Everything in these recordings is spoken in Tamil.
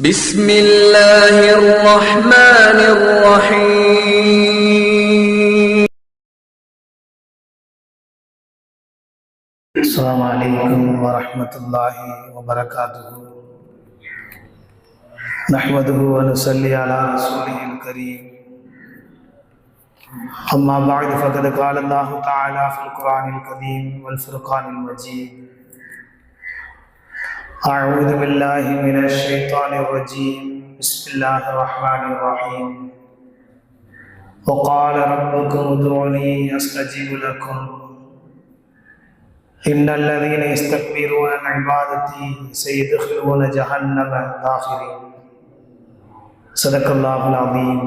بسم الله الرحمن الرحيم. السلام عليكم ورحمة الله وبركاته. نحمده ونصلي على رسوله الكريم. أما بعد فقد قال الله تعالى في القرآن الكريم والفرقان المجيد: أعوذ بالله من الشيطان الرجيم. بسم الله الرحمن الرحيم. وقال ربكم ادعوني أستجيب لكم إن الذين يستكبرون عن عبادتي سيدخلون جهنم داخرين. صدق الله العظيم.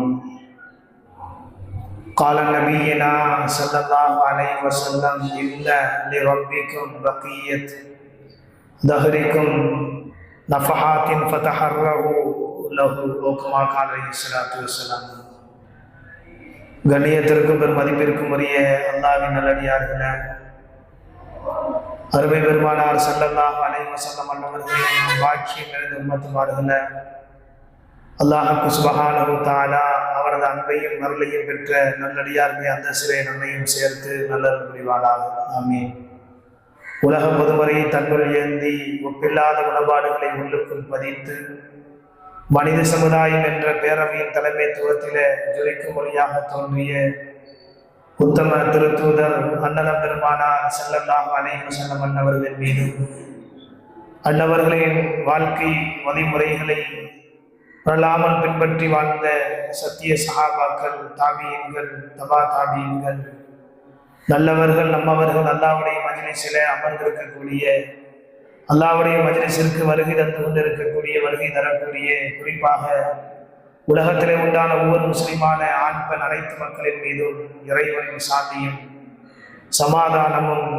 قال نبينا صلى الله عليه وسلم: إن لربكم بقية دهركم نفحات فتحرروا له أو كما قال عليه الصلاة والسلام. கண்ணியத்திற்கும் பெருமதிப்பிற்கும் உரிய அல்லாஹ்வின் நல்லடியார்களே, அருமை பெருமானார் ஸல்லல்லாஹு அலைஹி வஸல்லம் அவர்களின் பாக்கியம் நிறைந்த உம்மத்துமார்களே, அல்லாஹ் சுப்ஹானஹு வ தஆலா அவரது அன்பையும் அருளையும் பெற்ற நல்லடியார்களை அந்த சிறை நன்மையும் சேர்த்து நல்ல புரிவானாக. ஆமீன். உலக பொதுமறை தன்னுள் ஏந்தி ஒப்பில்லாத குணபாடுகளை உள்ளுக்குள் பதித்து மனித சமுதாயம் என்ற பேரவையின் தலைமைத்துவத்திலே ஜொலிக்கும் மொழியாக தோன்றிய உத்தம திருத்தூதர் அண்ணலம் பெருமானார் ஸல்லல்லாஹு அலைஹி வஸல்லம் அன்னவர்களின் மீது, அன்னவர்களின் வாழ்க்கை வழிமுறைகளை வரலாமல் பின்பற்றி வாழ்ந்த சத்திய சஹாபாக்கள், தாபியீன்கள், தபா தாபியீன்கள், நல்லவர்கள், நம்மவர்கள், அல்லாஹ்வுடைய மஜ்லிஸிலே அமர்ந்திருக்கக்கூடிய, அல்லாஹ்வுடைய மஜ்லிஸிற்கு வருகை தந்து கொண்டிருக்கக்கூடிய, வருகை தரக்கூடிய, குறிப்பாக உலகத்திலே உண்டான ஒவ்வொரு முஸ்லிமான ஆண் பெண் அனைத்து மக்களின் மீதும் இறைவனின் சாந்தியும் சமாதானமும்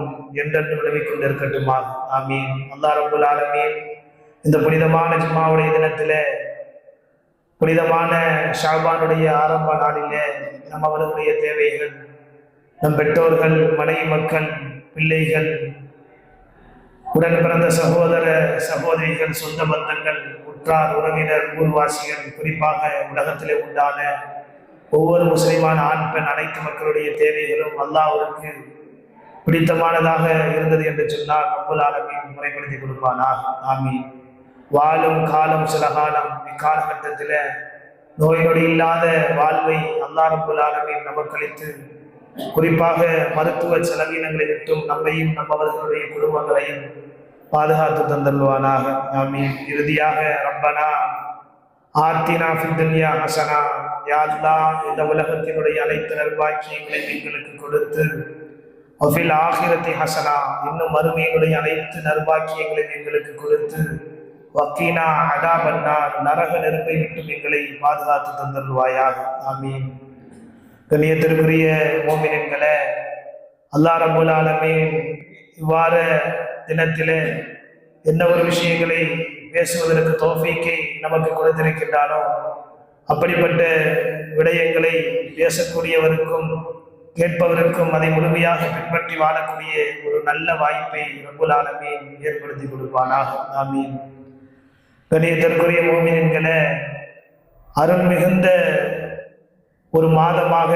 என்றென்று விளைவிக் கொண்டிருக்கட்டுமா. ஆமீன். அல்லாஹ் ரப்புல் ஆலமீன் இந்த புனிதமான ஜும்மாவுடைய தினத்திலே, புனிதமான ஷாபானுடைய ஆரம்ப நாளிலே நம்மவர்களுடைய தேவைகள், நம் பெற்றோர்கள், மனைவி மக்கள், பிள்ளைகள், உடன் பிறந்த சகோதர சகோதரிகள், சொந்த பந்தங்கள், உற்றார் உறவினர், ஊர்வாசிகள், குறிப்பாக உலகத்திலே உண்டான ஒவ்வொரு முஸ்லிமான ஆண் பெண் அனைத்து மக்களுடைய தேவைகளும் அல்லாஹ்வுக்கு பிடித்தமானதாக இருந்தது என்று சொன்னால் ரப்புல் ஆலமீன் முறைப்படுத்தி கொடுப்பானாக. ஆமீன். வாழும் காலம் சில காலம், இக்காலகட்டத்தில் நோய் நொடி இல்லாத வாழ்வை அல்லாஹ் ரப்புல் ஆலமீன் நமக்களித்து, குறிப்பாக மருத்துவ செலவினங்களை விட்டும் நம்மையும் நம்மவர்களுடைய குடும்பங்களையும் பாதுகாத்து தந்தல்வானாக. ஆமீன். இறுதியாக ரப்பனா ஆத்தினா ஃபித் துன்யா ஹஸனா, யா அல்லாஹ் இந்த உலகத்தினுடைய அனைத்து நற்பாக்கியங்களையும் எங்களுக்கு கொடுத்து, வஃபில் ஆகிரத்தி ஹஸனா இன்னும் மறுமையினுடைய அனைத்து நற்பாக்கியங்களையும் எங்களுக்கு கொடுத்து, வக்கீனா அதாபன்னார் நரக நெருப்பை விட்டும் எங்களை பாதுகாத்து தந்தல்வாயாக. ஆமீன். கண்ணியத்திற்குரிய மோமினங்களே, அல்லாஹ் ரப்புல் ஆலமீன் இவ்வாறு தினத்திலே என்ன ஒரு விஷயங்களை பேசுவதற்கு தௌஃபீக்கை நமக்கு கொடுத்திருக்கின்றானோ, அப்படிப்பட்ட விடயங்களை பேசக்கூடியவருக்கும் கேட்பவருக்கும் அதை முழுமையாக பின்பற்றி வாழக்கூடிய ஒரு நல்ல வாய்ப்பை ரப்புல் ஆலமீன் ஏற்படுத்தி கொடுப்பானாக. ஆமீன். கண்ணியத்திற்குரிய மோமினங்களே, அருள் மிகுந்த ஒரு மாதமாக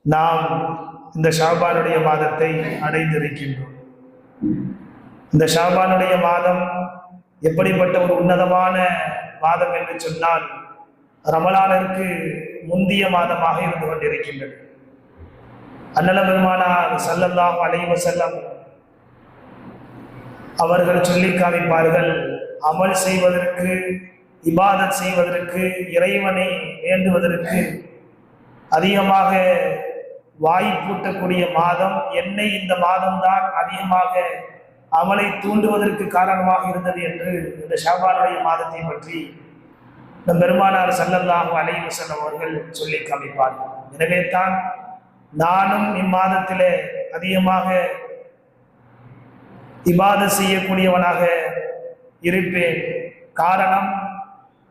நாம் இந்த ஷாபானுடைய மாதத்தை அடைந்திருக்கின்றோம். இந்த ஷாபானுடைய மாதம் எப்படிப்பட்ட ஒரு உன்னதமான மாதம் என்று சொன்னால், ரமலானிற்கு முந்திய மாதமாக இருந்து கொண்டிருக்கின்றது. அண்ணல் பெருமானார் ஸல்லல்லாஹு அலைஹி வஸல்லம் அவர்கள் சொல்லி காமிப்பார்கள், அமல் செய்வதற்கு, இபாதத் செய்வதற்கு, இறைவனை வேண்டுவதற்கு அதிகமாக வாய்ப்பூட்டக்கூடிய மாதம் என்னை இந்த மாதம்தான் அதிகமாக அமலை தூண்டுவதற்கு காரணமாக இருந்தது என்று இந்த ஷாபானுடைய மாதத்தை பற்றி நம் பெருமானார் ஸல்லல்லாஹு அலைஹி வஸல்லம் அவர்கள் சொல்லி காமிப்பார்கள். எனவே தான் நானும் இம்மாதத்திலே அதிகமாக இபாதத் செய்யக்கூடியவனாக இருப்பேன். காரணம்,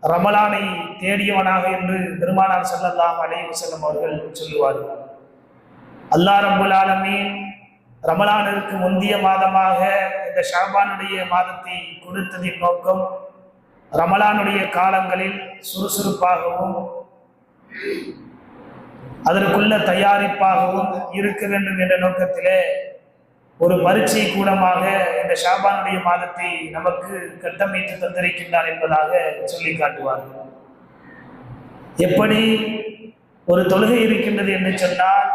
ரமலானை தேடியவனாக என்று பெருமானார் ஸல்லல்லாஹு அலைஹி வஸல்லம் அவர்கள் சொல்லுவார்கள். அல்லாஹ் ரப்புல் ஆலமீன் ரமலானிற்கு முந்திய மாதமாக இந்த ஷாபானுடைய மாதத்தை கொடுத்ததின் நோக்கம், ரமலானுடைய காலங்களில் சுறுசுறுப்பாகவும் அதற்குள்ள தயாரிப்பாகவும் இருக்க வேண்டும் என்ற நோக்கத்திலே ஒரு பரீட்சை கூடமாக இந்த ஷாபானுடைய மாதத்தை நமக்கு கட்டமைத்து தந்திருக்கின்றார் என்பதாக சொல்லி காட்டுவார்கள். எப்படி ஒரு தொழுகை இருக்கின்றது என்று சொன்னால்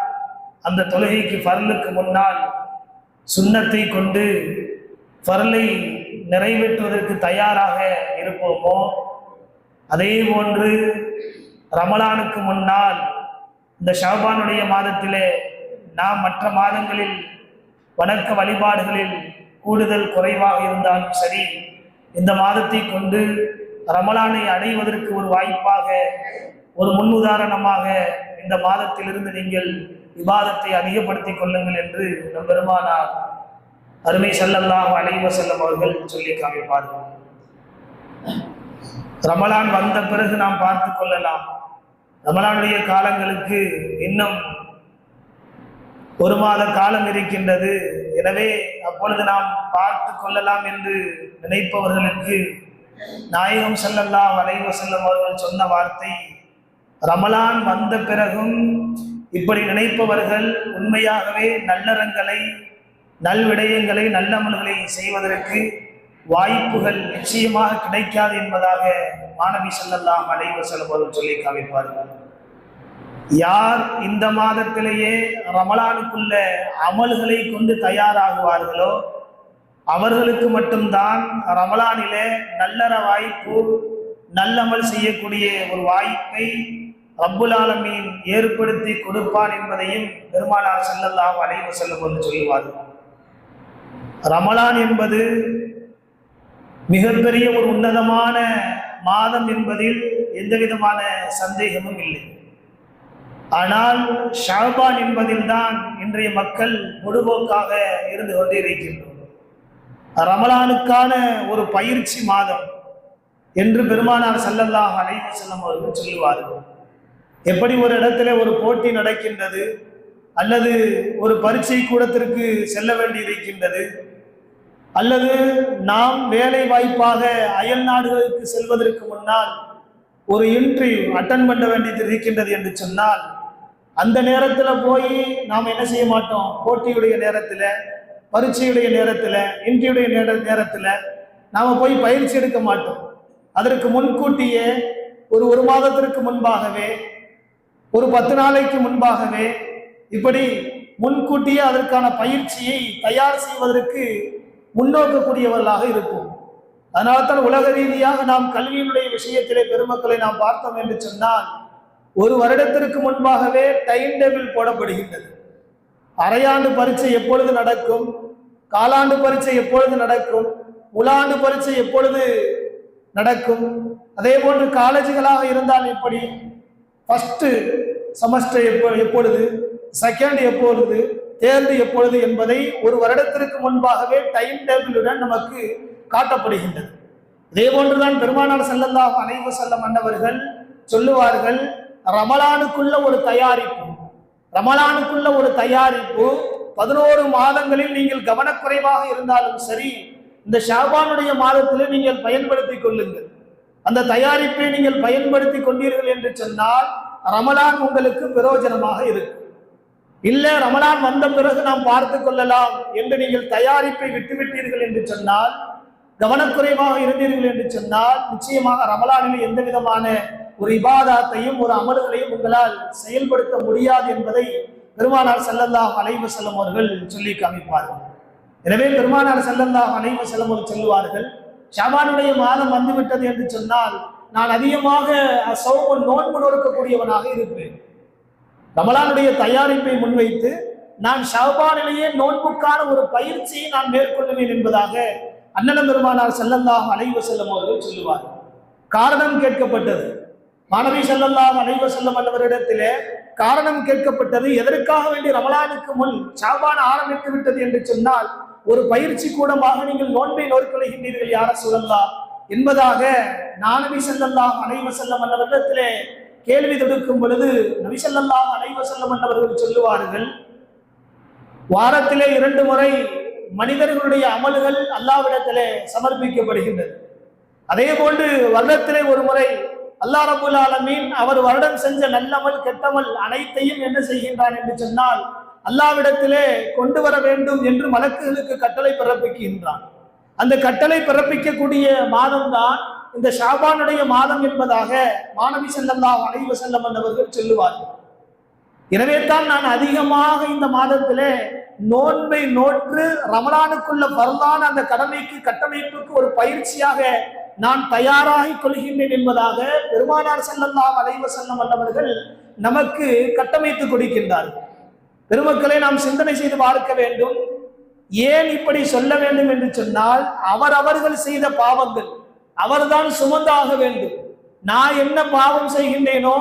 அந்த தொழுகைக்கு ஃபர்லுக்கு முன்னால் சுன்னத்தை கொண்டு ஃபர்லை நிறைவேற்றுவதற்கு தயாராக இருப்போமோ, அதே போன்று ரமலானுக்கு முன்னால் இந்த ஷாபானுடைய மாதத்திலே நாம் மற்ற மாதங்களில் வணக்க வழிபாடுகளில் கூடுதல் குறைவாக இருந்தாலும் சரி, இந்த மாதத்தை கொண்டு ரமலானை அடைவதற்கு ஒரு வாய்ப்பாக, ஒரு முன்னுதாரணமாக இந்த மாதத்திலிருந்து நீங்கள் இபாதத்தை அதிகப்படுத்திக் கொள்ளுங்கள் என்று நம் பெருமானார் அருமை ஸல்லல்லாஹு அலைஹி வஸல்லம் அவர்கள் சொல்லி காமிப்பார்கள். ரமலான் வந்த பிறகு நாம் பார்த்து கொள்ளலாம். ரமலானுடைய காலங்களுக்கு இன்னும் ஒரு மாத காலம் இருக்கின்றது. எனவே அப்பொழுது நாம் பார்த்து கொள்ளலாம் என்று நினைப்பவர்களுக்கு நாயகம் ஸல்லல்லாஹு அலைஹி வஸல்லம் அவர்கள் சொன்ன வார்த்தை, ரமலான் வந்த பிறகும் இப்படி நினைப்பவர்கள் உண்மையாகவே நல்லறங்களை, நல்விடயங்களை, நல்லமல்களை செய்வதற்கு வாய்ப்புகள் நிச்சயமாக கிடைக்காது என்பதாக மாணவி ஸல்லல்லாஹு அலைஹி வஸல்லம் அவர்கள் சொல்லி காமிப்பார்கள். யார் இந்த மாதத்திலேயே ரமலானுக்குள்ள அமல்களை கொண்டு தயாராகுவார்களோ அவர்களுக்கு மட்டும்தான் ரமலானிலே நல்லற வாய்ப்பு, நல்லமல் செய்யக்கூடிய ஒரு வாய்ப்பை ரப்புல் ஆலமீன் ஏற்படுத்தி கொடுப்பான் என்பதையும் பெருமானார் ஸல்லல்லாஹு அலைஹி வஸல்லம் என்று சொல்லுவார்கள். ரமலான் என்பது மிகப்பெரிய ஒரு உன்னதமான மாதம் என்பதில் எந்த விதமான சந்தேகமும் இல்லை. ஆனால் ஷாபான் என்பதில் தான் இன்றைய மக்கள் பொடுபோக்காக இருந்து கொண்டிருக்கின்றோம். ரமலானுக்கான ஒரு பயிற்சி மாதம் என்று பெருமானார் ஸல்லல்லாஹு அலைஹி வஸல்லம் அவர்கள் சொல்லுவார்கள். எப்படி ஒரு இடத்துல ஒரு போட்டி நடக்கின்றது அல்லது ஒரு பரீட்சை கூடத்திற்கு செல்ல வேண்டி இருக்கின்றது, அல்லது நாம் வேலை வாய்ப்பாக அயல் நாடுகளுக்கு செல்வதற்கு முன்னால் ஒரு இன்டர்வியூ அட்டன் பண்ண வேண்டியது இருக்கின்றது என்று சொன்னால், அந்த நேரத்தில் போய் நாம் என்ன செய்ய மாட்டோம்? போட்டியுடைய நேரத்தில், பரீட்சையுடைய நேரத்தில், இன்டர்வியூடைய நேரத்தில் நாம் போய் பயிற்சி எடுக்க மாட்டோம். அதற்கு முன்கூட்டியே ஒரு மாதத்திற்கு முன்பாகவே, ஒரு 10 நாளைக்கு முன்பாகவே இப்படி முன்கூட்டியே அதற்கான பயிற்சியை தயார் செய்வதற்கு முன்னோக்கக்கூடியவர்களாக இருப்போம். அதனால்தான் உலக ரீதியாக நாம் கல்வியினுடைய விஷயத்திலே பெருமக்களை நாம் பார்த்தோம் என்று சொன்னால், ஒரு வருடத்திற்கு முன்பாகவே டைம் டேபிள் போடப்படுகின்றது. அரையாண்டு பரீட்சை எப்பொழுது நடக்கும், காலாண்டு பரீட்சை எப்பொழுது நடக்கும், முழாண்டு பரீட்சை எப்பொழுது நடக்கும், அதே போன்று காலேஜுகளாக இருந்தால் எப்படி, ஃபர்ஸ்ட் செமஸ்டர் எப்பொழுது, செகண்ட் எப்பொழுது, தேர்வு எப்பொழுது என்பதை ஒரு வருடத்திற்கு முன்பாகவே டைம் டேபிளுடன் நமக்கு காட்டப்படுகின்றது. இதே போன்றுதான் பெருமானார் ஸல்லல்லாஹு அலைஹி வஸல்லம் அன்னவர்கள் சொல்லுவார்கள், ரமலானுக்குள்ள ஒரு தயாரிப்பு, ரமலானுக்குள்ள ஒரு தயாரிப்பு 11 மாதங்களில் நீங்கள் கவனக்குறைவாக இருந்தாலும் சரி, இந்த ஷாபானுடைய மாதத்தில் நீங்கள் பயன்படுத்திக் கொள்ளுங்கள். அந்த தயாரிப்பை நீங்கள் பயன்படுத்தி கொண்டீர்கள் என்று சொன்னால் ரமலான் உங்களுக்கு பிரயோஜனமாக இருக்கும். இல்லை, ரமலான் வந்த பிறகு நாம் பார்த்து கொள்ளலாம் என்று நீங்கள் தயாரிப்பை விட்டுவிட்டீர்கள் என்று சொன்னால், கவனக்குறைவாக இருந்தீர்கள் என்று சொன்னால், நிச்சயமாக ரமலானில் எந்த விதமான ஒரு இபாதாத்தையும் ஒரு அமல்களையும் உங்களால் செயல்படுத்த முடியாது என்பதை பெருமானார் ஸல்லல்லாஹு அலைஹி வஸல்லம் அவர்கள் சொல்லி காமிப்பார்கள். எனவே பெருமானார் ஸல்லல்லாஹு அலைஹி வஸல்லம் அவர்கள் சொல்லுவார்கள், ஷாபானுடைய மாதம் வந்துவிட்டது என்று சொன்னால் நான் அதிகமாக நோன்பு நோக்கக்கூடியவனாக இருப்பேன். ரமலானுடைய தயாரிப்பை முன்வைத்து நான் ஷாபானிலேயே நோன்புக்கான ஒரு பயிற்சியை நான் மேற்கொள்ளுவேன் என்பதாக அண்ணலம் பெருமானார் ஸல்லல்லாஹு அலைஹி வஸல்லம் அவர்கள் சொல்லுவார். காரணம் கேட்கப்பட்டது. மாணவி ஸல்லல்லாஹு அலைஹி வஸல்லம் அவரிடத்திலே காரணம் கேட்கப்பட்டது, எதற்காக வேண்டி ரமலானுக்கு முன் ஷாபான் ஆரம்பித்து விட்டது என்று சொன்னால் ஒரு பயிற்சி கூடமாக நீங்கள் நோன்பை நோற்கொள்கின்றீர்கள் யார சொல்லலாம் என்பதாக நபி ஸல்லல்லாஹு அலைஹி வஸல்லம் அவரிடத்திலே கேள்வி தொடுக்கும் பொழுது நபி ஸல்லல்லாஹு அலைஹி வஸல்லம் அவர்கள் சொல்லுவார்கள், வாரத்திலே 2 முறை மனிதர்களுடைய அமல்கள் அல்லாஹ்விடத்திலே சமர்ப்பிக்கப்படுகின்றது. அதே போன்று வருடத்திலே ஒரு முறை அல்லாஹ் ரப்பல் ஆலமீன் அவர் வருடம் செஞ்ச நல்லமல் கெட்டமல் அனைத்தையும் என்ன செய்கின்றான் என்று சொன்னால் அல்லாஹ்விடத்திலே கொண்டு வர வேண்டும் என்று மலக்குகளுக்கு கட்டளை பிறப்பிக்கின்றான். அந்த கட்டளை பிறப்பிக்கக்கூடிய மாதம்தான் இந்த ஷாபானுடைய மாதம் என்பதாக மாணவி ஸல்லல்லாஹு அலைஹி வஸல்லம் அவர்கள் சொல்லுவார்கள். எனவே தான் நான் அதிகமாக இந்த மாதத்திலே நோன்பை நோற்று ரமலானுக்குள்ள பரலான அந்த கடமைக்கு கட்டமைப்புக்கு ஒரு பயிற்சியாக நான் தயாராகி கொள்கின்றேன் என்பதாக பெருமானார் ஸல்லல்லாஹு அலைஹி வஸல்லம் அவர்கள் நமக்கு கட்டமைத்து கொடுக்கின்றார்கள். பெருமக்களை நாம் சிந்தனை செய்து பார்க்க வேண்டும். ஏன் இப்படி சொல்ல வேண்டும் என்று சொன்னால் அவர்கள் செய்த பாவங்கள் அவர்தான் சுமந்தாக வேண்டும். நான் என்ன பாவம் செய்கின்றேனோ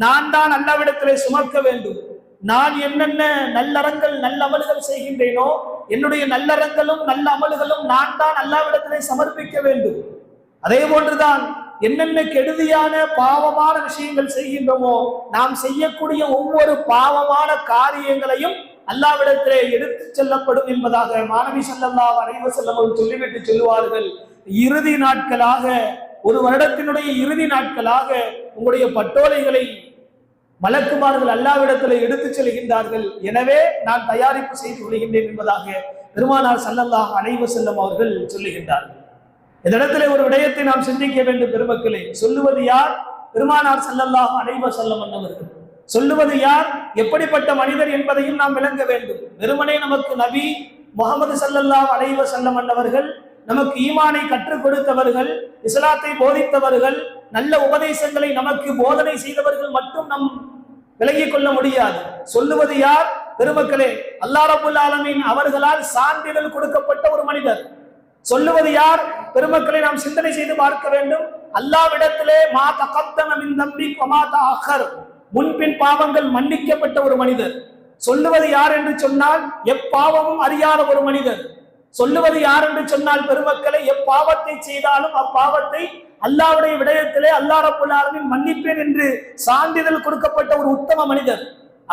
நான் தான் அல்லாஹ்விடத்திலே சுமக்க வேண்டும். நான் என்னென்ன நல்லறங்கள் நல்ல அமல்கள் செய்கின்றேனோ என்னுடைய நல்லறங்களும் நல்ல அமல்களும் நான் தான் அல்லாஹ்விடத்திலே சமர்ப்பிக்க வேண்டும். அதே போன்றுதான் என்னென்ன கெடுதியான பாவமான விஷயங்கள் செய்கின்றோமோ நாம் செய்யக்கூடிய ஒவ்வொரு பாவமான காரியங்களையும் அல்லாஹ்விடத்திலே எடுத்து செல்லப்படும் என்பதாக மாணவி ஸல்லல்லாஹு அலைஹி வஸல்லம் அவர்கள் சொல்லிவிட்டு சொல்லுவார்கள். இறுதி நாட்களாக ஒரு வருடத்தினுடைய இறுதி நாட்களாக உங்களுடைய பட்டோலைகளை மலக்குமார்கள் அல்லாஹ்விடத்திலே எடுத்து செல்கின்றார்கள். எனவே நான் தயாரிப்பு செய்து கொள்கின்றேன் என்பதாக பெருமானார் ஸல்லல்லாஹு அலைஹி வஸல்லம் அவர்கள் சொல்லுகின்றார்கள். இந்த இடத்திலே ஒரு விடயத்தை நாம் சிந்திக்க வேண்டும் பெருமக்களே. சொல்லுவது யார்? பெருமானார் ஸல்லல்லாஹு அலைஹி வஸல்லம் அவர்கள். சொல்லுவது யார்? எப்படிப்பட்ட மனிதர் என்பதையும் நாம் விளங்க வேண்டும். வெறுமனே நமக்கு நபி முஹம்மது ஸல்லல்லாஹு அலைஹி வஸல்லம் அவர்கள் நமக்கு ஈமானை கற்றுக் கொடுத்தவர்கள், இஸ்லாத்தை போதித்தவர்கள், நல்ல உபதேசங்களை நமக்கு போதனை செய்தவர்கள் மட்டும் நம் விளங்கிக் கொள்ள முடியாது. சொல்லுவது யார்? பெருமக்களே, அல்லாஹ் ரப்பல் ஆலமீன் அவர்களால் சான்றிதழ் கொடுக்கப்பட்ட ஒரு மனிதர். சொல்லுவது யார்? பெருமக்களை நாம் சிந்தனை செய்து பார்க்க வேண்டும். அல்லாஹ்விடத்திலே மா தகத்தம மின் தம்பிக் வ மா தஅக்கர், முன்பின் பாவங்கள் மன்னிக்கப்பட்ட ஒரு மனிதர். சொல்லுவது யார் என்று சொன்னால் எப்பாவமும் அறியாத ஒரு மனிதர். சொல்லுவது யார் என்று சொன்னால் பெருமக்களை எப்பாவத்தை செய்தாலும் அப்பாவத்தை அல்லாஹ்வுடைய விடயத்திலே அல்லாஹ் ரப்பல் ஆலமீன் மன்னிப்பேன் என்று சான்றிதழ் கொடுக்கப்பட்ட ஒரு உத்தம மனிதர்.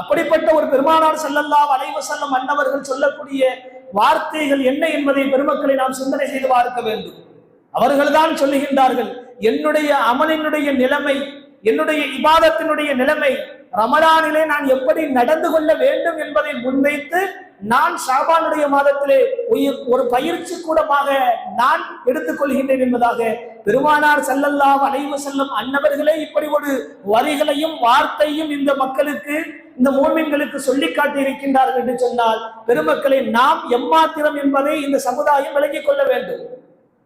அப்படிப்பட்ட ஒரு பெருமானார் ஸல்லல்லாஹு அலைஹி வஸல்லம் அன்னவர்கள் சொல்லக்கூடிய வார்த்தைகள் என்ன என்பதை பெருமக்களை நாம் சிந்தனை செய்து பார்க்க வேண்டும். அவர்கள்தான் சொல்லுகின்றார்கள், என்னுடைய அமலினுடைய நிலைமை, என்னுடைய இபாதத்தினுடைய நிலைமை ரமலானிலே நான் எப்படி நடந்து கொள்ள வேண்டும் என்பதை முன்வைத்து நான் ஷாபானுடைய மாதத்திலே ஒரு பயிற்சி கூடமாக நான் எடுத்துக்கொள்கின்றேன் என்பதாக பெருமானார் ஸல்லல்லாஹு அலைஹி வஸல்லம் அன்னவர்களே இப்படி ஒரு வரிகளையும் வார்த்தையும் இந்த மக்களுக்கு, இந்த மூமின்களுக்கு சொல்லி காட்டி இருக்கின்றார்கள் என்று சொன்னால் பெருமக்களை நாம் எம்மாத்திரம் என்பதை இந்த சமுதாயம் விளங்கிக் கொள்ள வேண்டும்.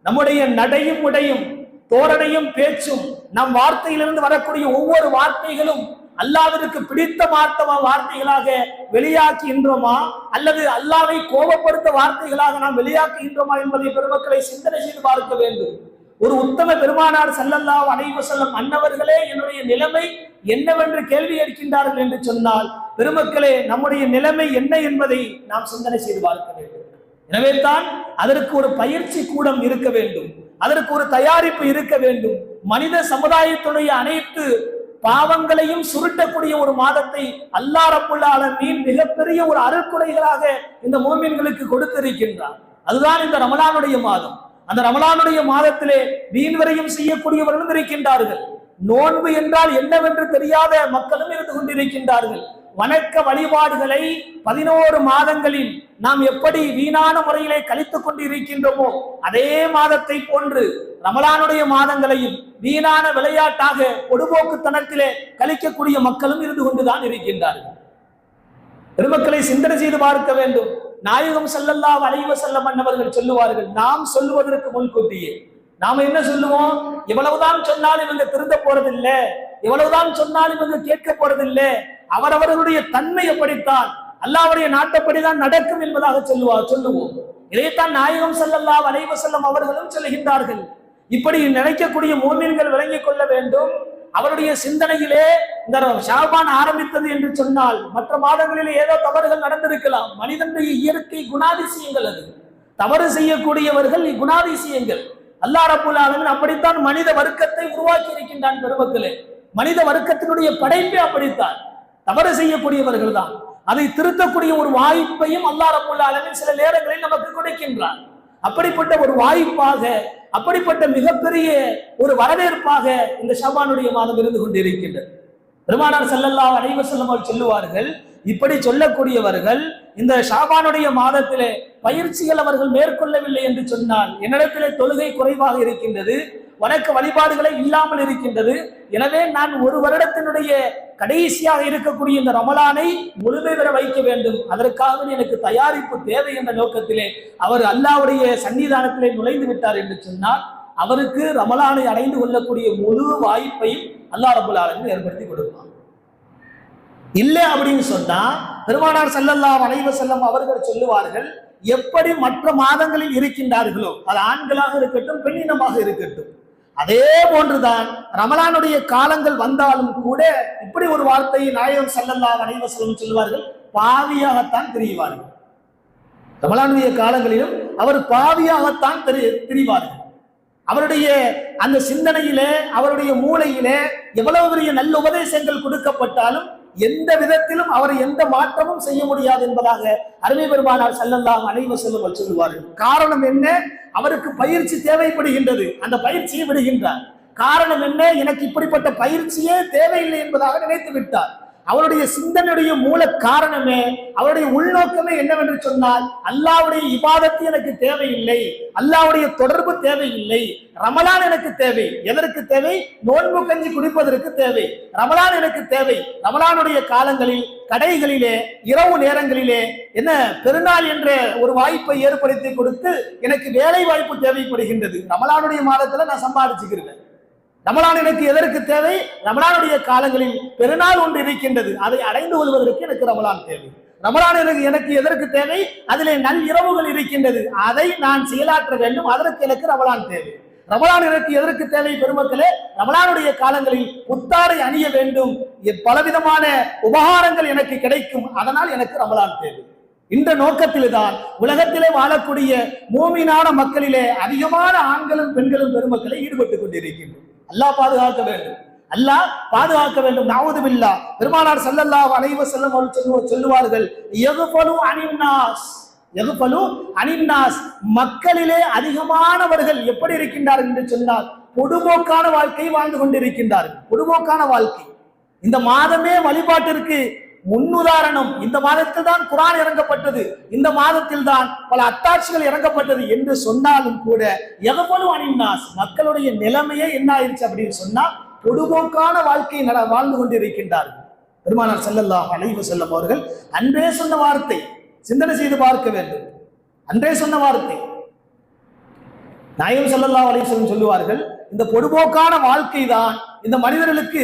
நம்முடைய நடையும் உடையும் தோரணையும் பேச்சும் நம் வார்த்தையிலிருந்து வரக்கூடிய ஒவ்வொரு வார்த்தைகளும் அல்லாஹ்விற்கு பிடித்த வார்த்தைகளாக வெளியாக்குகின்றோமா அல்லது அல்லாஹ்வை கோபப்படுத்த வார்த்தைகளாக நாம் வெளியாக்குகின்றோமா என்பதை பெருமக்களை சிந்தனை செய்து பார்க்க வேண்டும். ஒரு உத்தம பெருமானார் ஸல்லல்லாஹு அலைஹி வஸல்லம் அன்னவர்களே என்னுடைய நிலைமை என்னவென்று கேள்வி கேட்கின்றார்கள் என்று சொன்னால் பெருமக்களே நம்முடைய நிலைமை என்ன என்பதை நாம் சிந்தனை செய்து பார்க்க வேண்டும். எனவே தான் அதற்கு ஒரு பயிற்சி கூடம் இருக்க வேண்டும், அதற்கு ஒரு தயாரிப்பு இருக்க வேண்டும். மனித சமுதாயத்துடைய அனைத்து பாவங்களையும் சுருட்டக்கூடிய ஒரு மாதத்தை அல்லாஹ் ரப்பல் ஆலமீன் மிகப்பெரிய ஒரு அருட்கொடைகளாக இந்த மூமின்களுக்கு கொடுத்திருக்கின்றார். அதுதான் இந்த ரமலானுடைய மாதம். அந்த ரமலானுடைய மாதத்திலே வீண்வரையும் செய்யக்கூடியவர்களும் இருக்கின்றார்கள். நோன்பு என்றால் என்னவென்று தெரியாத மக்களும் இருந்து கொண்டிருக்கின்றார்கள். வணக்க வழிபாடுகளை 11 மாதங்களில் நாம் எப்படி வீணான முறையிலே கழித்துக் கொண்டு இருக்கின்றோமோ அதே மாதத்தை போன்று ரமலானுடைய மாதங்களையும் வீணான விளையாட்டாக பொடுபோக்குத்தனத்திலே கழிக்கக்கூடிய மக்களும் இருந்து கொண்டுதான் இருக்கின்றார்கள். பெருமக்களை சிந்தனை செய்து பார்க்க வேண்டும். நாயகம் ஸல்லல்லாஹு அலைஹி வஸல்லம் அன்னவர்கள் சொல்லுவார்கள், நாம் சொல்லுவதற்கு முன்கூட்டியே நாம என்ன சொல்லுவோம்? எவ்வளவுதான் சொன்னாலும் இவங்க திருந்த போறதில்லை, எவ்வளவுதான் சொன்னாலும் இவங்க கேட்க போறதில்லை, அவரவர்களுடைய தன்மை எப்படித்தான் அல்லாஹ்வுடைய நாட்டப்படிதான் நடக்கும் என்பதாக சொல்லுவோம். இதைத்தான் நாயகம் ஸல்லல்லாஹு அலைஹி வஸல்லம் அவர்களும் சொல்லுகின்றார்கள். இப்படி நினைக்கக்கூடிய மூமின்கள் விளங்கிக் கொள்ள வேண்டும். அவருடைய சிந்தனையிலே இந்த ஷாபான் ஆரம்பித்தது என்று சொன்னால் மற்ற மாதங்களிலே ஏதோ தவறுகள் நடந்திருக்கலாம். மனிதனுடைய இயற்கை குணாதிசயங்கள் அது. தவறு செய்யக்கூடியவர்கள் குணாதிசயங்கள். அல்லாஹ் ரப்பல் ஆலமீன் அப்படித்தான் மனித வர்க்கத்தை உருவாக்கி இருக்கின்றான். பெருமக்களே, மனித வர்க்கத்தினுடைய படைப்பே அப்படித்தான். தவறு செய்யக்கூடியவர்கள் தான். அதை திருத்தக்கூடிய ஒரு வாய்ப்பையும் அல்லாஹ் ரப்பல் ஆலமீன் சில நேரங்களில் நமக்கு கொடுக்கின்றான். அப்படிப்பட்ட ஒரு வாய்ப்பாக, அப்படிப்பட்ட மிகப்பெரிய ஒரு வரவேற்பாக இந்த ஷாபானுடைய மாதம் இருந்து கொண்டிருக்கின்றது. பெருமானார் ஸல்லல்லாஹு அலைஹி வஸல்லம் அவர்கள் சொல்லுவார்கள், இப்படி சொல்லக்கூடியவர்கள் இந்த ஷாபானுடைய மாதத்திலே பயிற்சிகள் அவர்கள் மேற்கொள்ளவில்லை என்று சொன்னால், என்னிடத்திலே தொழுகை குறைவாக இருக்கின்றது, வணக்க வழிபாடுகளை இல்லாமல் இருக்கின்றது, எனவே நான் ஒரு வருடத்தினுடைய கடைசியாக இருக்கக்கூடிய இந்த ரமலானை முழுமை பெற வைக்க வேண்டும், அதற்காக எனக்கு தயாரிப்பு தேவை என்ற நோக்கத்திலே அவர் அல்லாஹ்வுடைய சன்னிதானத்திலே நுழைந்து விட்டார் என்று சொன்னால், அவருக்கு ரமலானை அடைந்து கொள்ளக்கூடிய முழு வாய்ப்பையும் அல்லாஹ் ரப்பல் ஆலமீன் ஏற்படுத்தி கொடுப்பார். இல்லை அப்படின்னு சொன்னா பெருமானார் ஸல்லல்லாஹு அலைஹி வஸல்லம் அவர்கள் சொல்லுவார்கள், எப்படி மற்ற மாதங்களில் இருக்கின்றார்களோ, அது ஆண்களாக இருக்கட்டும் பெண்ணினமாக இருக்கட்டும், அதே போன்றுதான் ரமலானுடைய காலங்கள் வந்தாலும் கூட இப்படி ஒரு வார்த்தையை நாயகம் ஸல்லல்லாஹு அலைஹி வஸல்லம் சொல்லுவார்கள், பாவியாகத்தான் தெரிவார்கள். ரமலானுடைய காலங்களிலும் அவர் பாவியாகத்தான் தெரிவார்கள். அவருடைய அந்த சிந்தனையிலே, அவருடைய மூளையிலே எவ்வளவு பெரிய நல்ல உபதேசங்கள் கொடுக்கப்பட்டாலும் எந்த விதத்திலும் அவரை எந்த மாற்றமும் செய்ய முடியாது என்பதாக அருமை பெருமானார் ஸல்லல்லாஹு அலைஹி வஸல்லம் சொல்லுவார்கள். காரணம் என்ன? அவருக்கு பயிற்சி தேவைப்படுகின்றது, அந்த பயிற்சியை விடுகின்றார். காரணம் என்ன? எனக்கு இப்படிப்பட்ட பயிற்சியே தேவையில்லை என்பதாக நினைத்து விட்டார். அவருடைய சிந்தனையுடைய மூல காரணமே, அவருடைய உள்நோக்கமே என்னவென்று சொன்னால், அல்லாஹ்வுடைய இபாதத்து எனக்கு தேவையில்லை, அல்லாஹ்வுடைய தொடர்பு தேவையில்லை, ரமலான் எனக்கு தேவை. எதற்கு தேவை? நோன்பு கஞ்சி குடிப்பதற்கு தேவை. ரமலான் எனக்கு தேவை. ரமலானுடைய காலங்களில் கடைகளிலே இரவு நேரங்களிலே என்ன பெருநாள் என்ற ஒரு வாய்ப்பை ஏற்படுத்தி கொடுத்து எனக்கு வேலை வாய்ப்பு தேவைப்படுகின்றது. ரமலானுடைய மாதத்துல நான் சம்பாதிச்சுக்கிறேன். ரமலான் எனக்கு எதற்கு தேவை? ரமலானுடைய காலங்களில் பெருநாள் ஒன்று இருக்கின்றது, அதை அடைந்து கொள்வதற்கு எனக்கு ரமலான் தேவை. ரமலான் எனக்கு எதற்கு தேவை? அதிலே நல் இரவுகள் இருக்கின்றது, அதை நான் செயலாற்ற வேண்டும், அதற்கு எனக்கு ரமலான் தேவை. ரமலான் எனக்கு எதற்கு தேவை? பெருமக்களே, ரமலானுடைய காலங்களில் புத்தாடை அணிய வேண்டும், பலவிதமான உபகாரங்கள் எனக்கு கிடைக்கும், அதனால் எனக்கு ரமலான் தேவை. இந்த நோக்கத்தில்தான் உலகத்திலே வாழக்கூடிய மூமினான மக்களிலே அதிகமான ஆண்களும் பெண்களும் பெருமக்களை ஈடுபட்டுக் கொண்டிருக்கின்றனர். அல்லாஹ் பாதுகாக்க வேண்டும், அல்லாஹ் பாதுகாக்க வேண்டும். நஊது பில்லாஹ். பெருமானார் ஸல்லல்லாஹு அலைஹி வஸல்லம் அவர்கள் சொல்லுவார்கள், யக்ஃபலு அனின்னாஸ், யக்ஃபலு அனின்னாஸ், மக்களிலே அதிகமானவர்கள் எப்படி இருக்கின்றார்கள் என்று சொன்னால் பொதுமோக்கான வாழ்க்கை வாழ்ந்து கொண்டிருக்கின்றார்கள். பொதுமோக்கான வாழ்க்கை. இந்த மாதமே வழிபாட்டிற்கு முன்னுதாரணம். இந்த மாதத்தில் தான் குர்ஆன் இறங்கப்பட்டது, இந்த மாதத்தில் தான் பல அத்தாட்சிகள் இறங்கப்பட்டது என்று சொன்னாலும் கூட யக்ஃபலு அனின்னாஸ், மக்களுடைய நிலைமையே என்ன ஆயிடுச்சு அப்படின்னு சொன்னா பொதுமோக்கான வாழ்க்கையை வாழ்ந்து கொண்டிருக்கின்றார்கள். பெருமானார் ஸல்லல்லாஹு அலைஹி வஸல்லம் அவர்கள் அன்றே சொன்ன வார்த்தை, சிந்தனை செய்து பார்க்க வேண்டும். அன்றே சொன்ன வார்த்தை. நாயகம் ஸல்லல்லாஹு அலைஹி வஸல்லம் சொல்லுவார்கள், இந்த பொதுமோக்கான வாழ்க்கை தான் இந்த மனிதர்களுக்கு